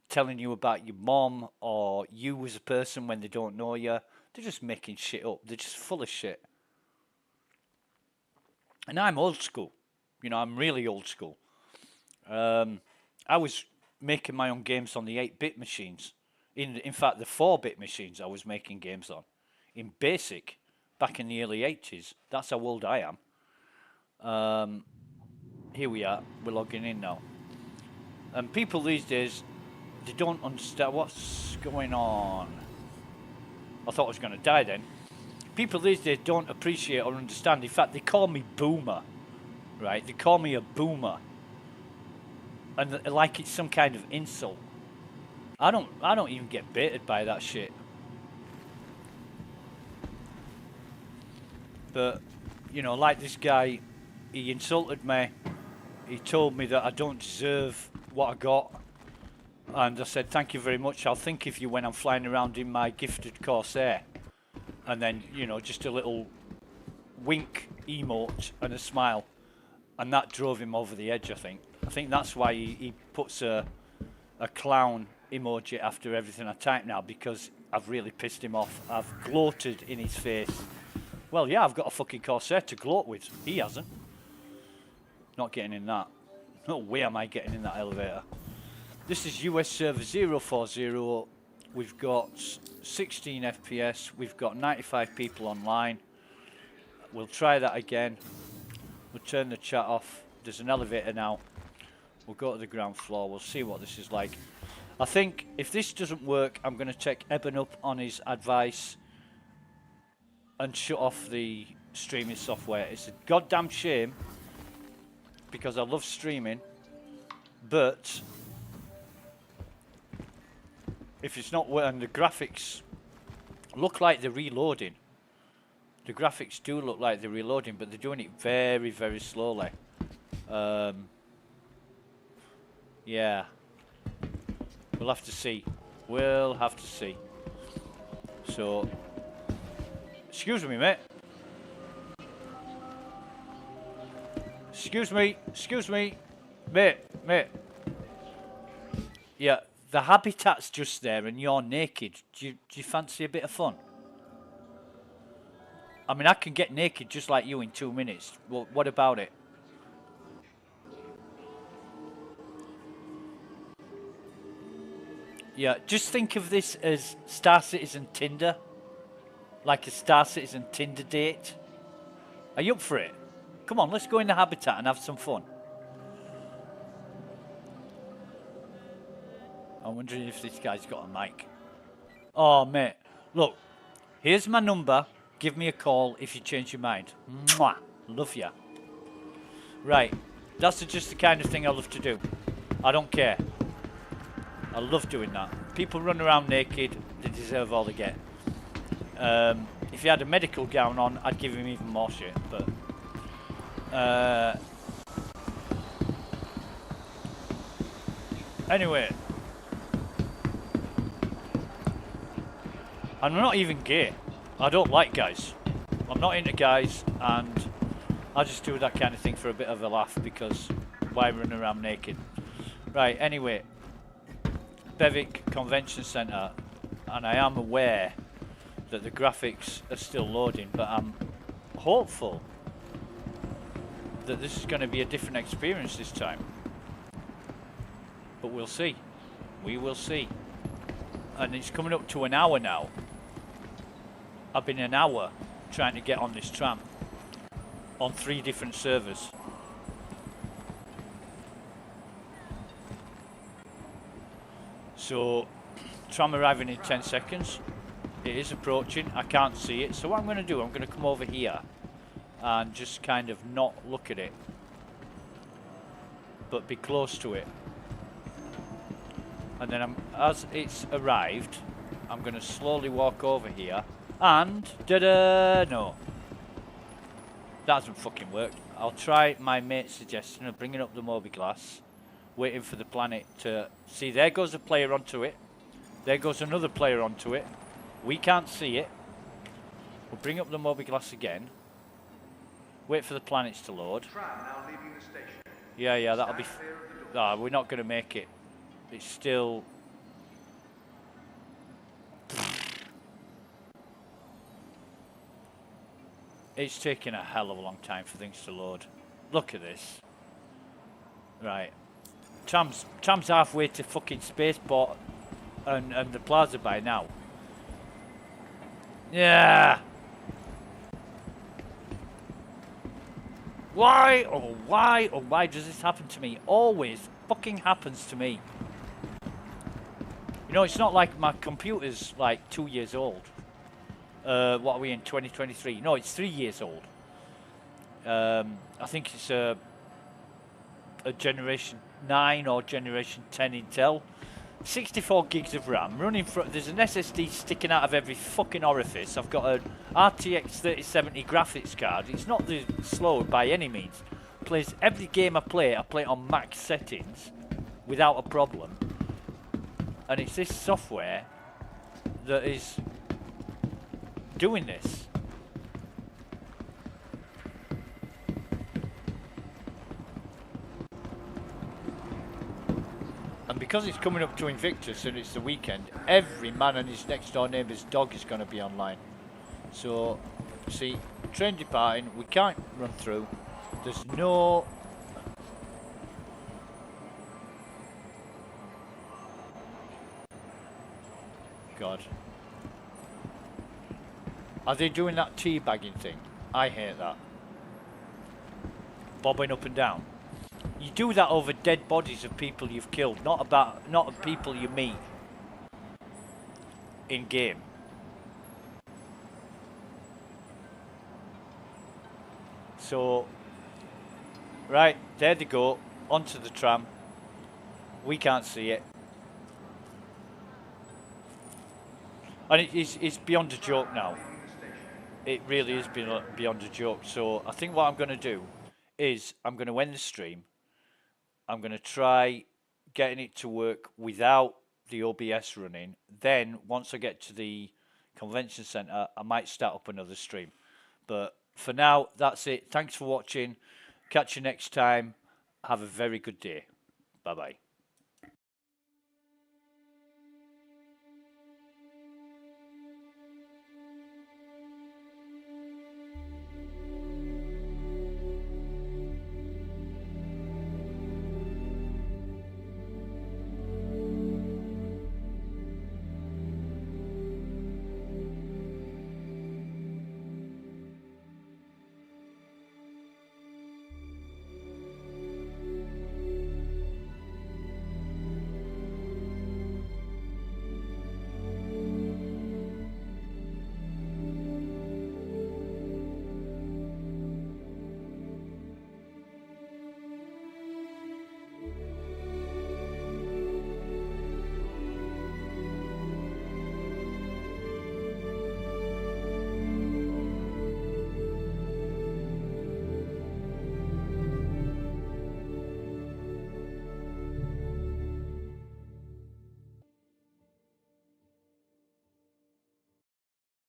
A: telling you about your mom or you as a person when they don't know you, they're just making shit up. They're just full of shit. And I'm old school. You know, I'm really old school. I was making my own games on the 8-bit machines. In fact, the 4-bit machines I was making games on. In BASIC, back in the early 80s. That's how old I am. Here we are. We're logging in now. And people these days, they don't understand what's going on. I thought I was going to die then. People these days don't appreciate or understand. In fact, they call me boomer, right? They call me a boomer, and like it's some kind of insult. I don't even get baited by that shit. But you know, like this guy, he insulted me. He told me that I don't deserve what I got. And I said, thank you very much. I'll think of you when I'm flying around in my gifted Corsair. And then, you know, just a little wink emote and a smile. And that drove him over the edge, I think. I think that's why he puts a clown emoji after everything I type now, because I've really pissed him off. I've gloated in his face. Well, yeah, I've got a fucking Corsair to gloat with. He hasn't. Not getting in that. No way am I getting in that elevator. This is US server 040 We've got 16 FPS. We've got 95 people online. We'll try that again. We'll turn the chat off. There's an elevator now. We'll go to the ground floor. We'll see what this is like. I think if this doesn't work, I'm going to take Eben up on his advice and shut off the streaming software. It's a goddamn shame because I love streaming, but if it's not working, the graphics look like they're reloading. The graphics do look like they're reloading, but they're doing it very, very slowly. Yeah. We'll have to see. We'll have to see. So, excuse me, mate. Excuse me, mate. Yeah, the habitat's just there and you're naked. Do you fancy a bit of fun? I mean, I can get naked just like you in 2 minutes. Well, what about it? Yeah, just think of this as Star Citizen Tinder. Like a Star Citizen Tinder date. Are you up for it? Come on, let's go in the habitat and have some fun. I'm wondering if this guy's got a mic. Oh, mate. Look, here's my number. Give me a call if you change your mind. Mwah. Love ya. Right. That's just the kind of thing I love to do. I don't care. I love doing that. People run around naked. They deserve all they get. If he had a medical gown on, I'd give him even more shit. But anyway, I'm not even gay. I don't like guys. I'm not into guys, and I just do that kind of thing for a bit of a laugh because why run around naked? Right. Anyway, Bevic Convention Centre, and I am aware that the graphics are still loading, but I'm hopeful that this is going to be a different experience this time. But we'll see. We will see. And it's coming up to an hour now. I've been an hour trying to get on this tram on 3 different servers. So, tram arriving in 10 seconds. It is approaching. I can't see it. So what I'm going to do, I'm going to come over here and just kind of not look at it, but be close to it. And then as it's arrived, I'm going to slowly walk over here and da-da! No. That hasn't fucking worked. I'll try my mate's suggestion of bringing up the mobiGlas, waiting for the planet to... See, there goes a player onto it. There goes another player onto it. We can't see it. We'll bring up the mobiGlas again. Wait for the planets to load.
C: Tram now leaving the station.
A: Yeah, that'll be...
C: Stand clear of the door.
A: No, we're not going to make it. It's still... It's taking a hell of a long time for things to load. Look at this. Right. Tram's halfway to fucking Spaceport and the plaza by now. Yeah. Why? Oh, why does this happen to me? Always fucking happens to me. You know, it's not like my computer's like 2 years old. What are we in, 2023? No, it's 3 years old. I think it's a Generation 9 or Generation 10 Intel. 64 gigs of RAM, running there's an SSD sticking out of every fucking orifice. I've got an RTX 3070 graphics card. It's not the slow by any means. Plays every game I play it on max settings without a problem. And it's this software that is doing this. And because it's coming up to Invictus and it's the weekend, every man and his next door neighbour's dog is going to be online. So, see, train departing, we can't run through. There's no... Are they doing that teabagging thing? I hate that. Bobbing up and down. You do that over dead bodies of people you've killed, not of people you meet in game. So, right, there they go, onto the tram. We can't see it. And it's beyond a joke now. It really is beyond a joke. So I think what I'm going to do is I'm going to end the stream. I'm going to try getting it to work without the OBS running. Then once I get to the convention center, I might start up another stream. But for now, that's it. Thanks for watching. Catch you next time. Have a very good day. Bye-bye.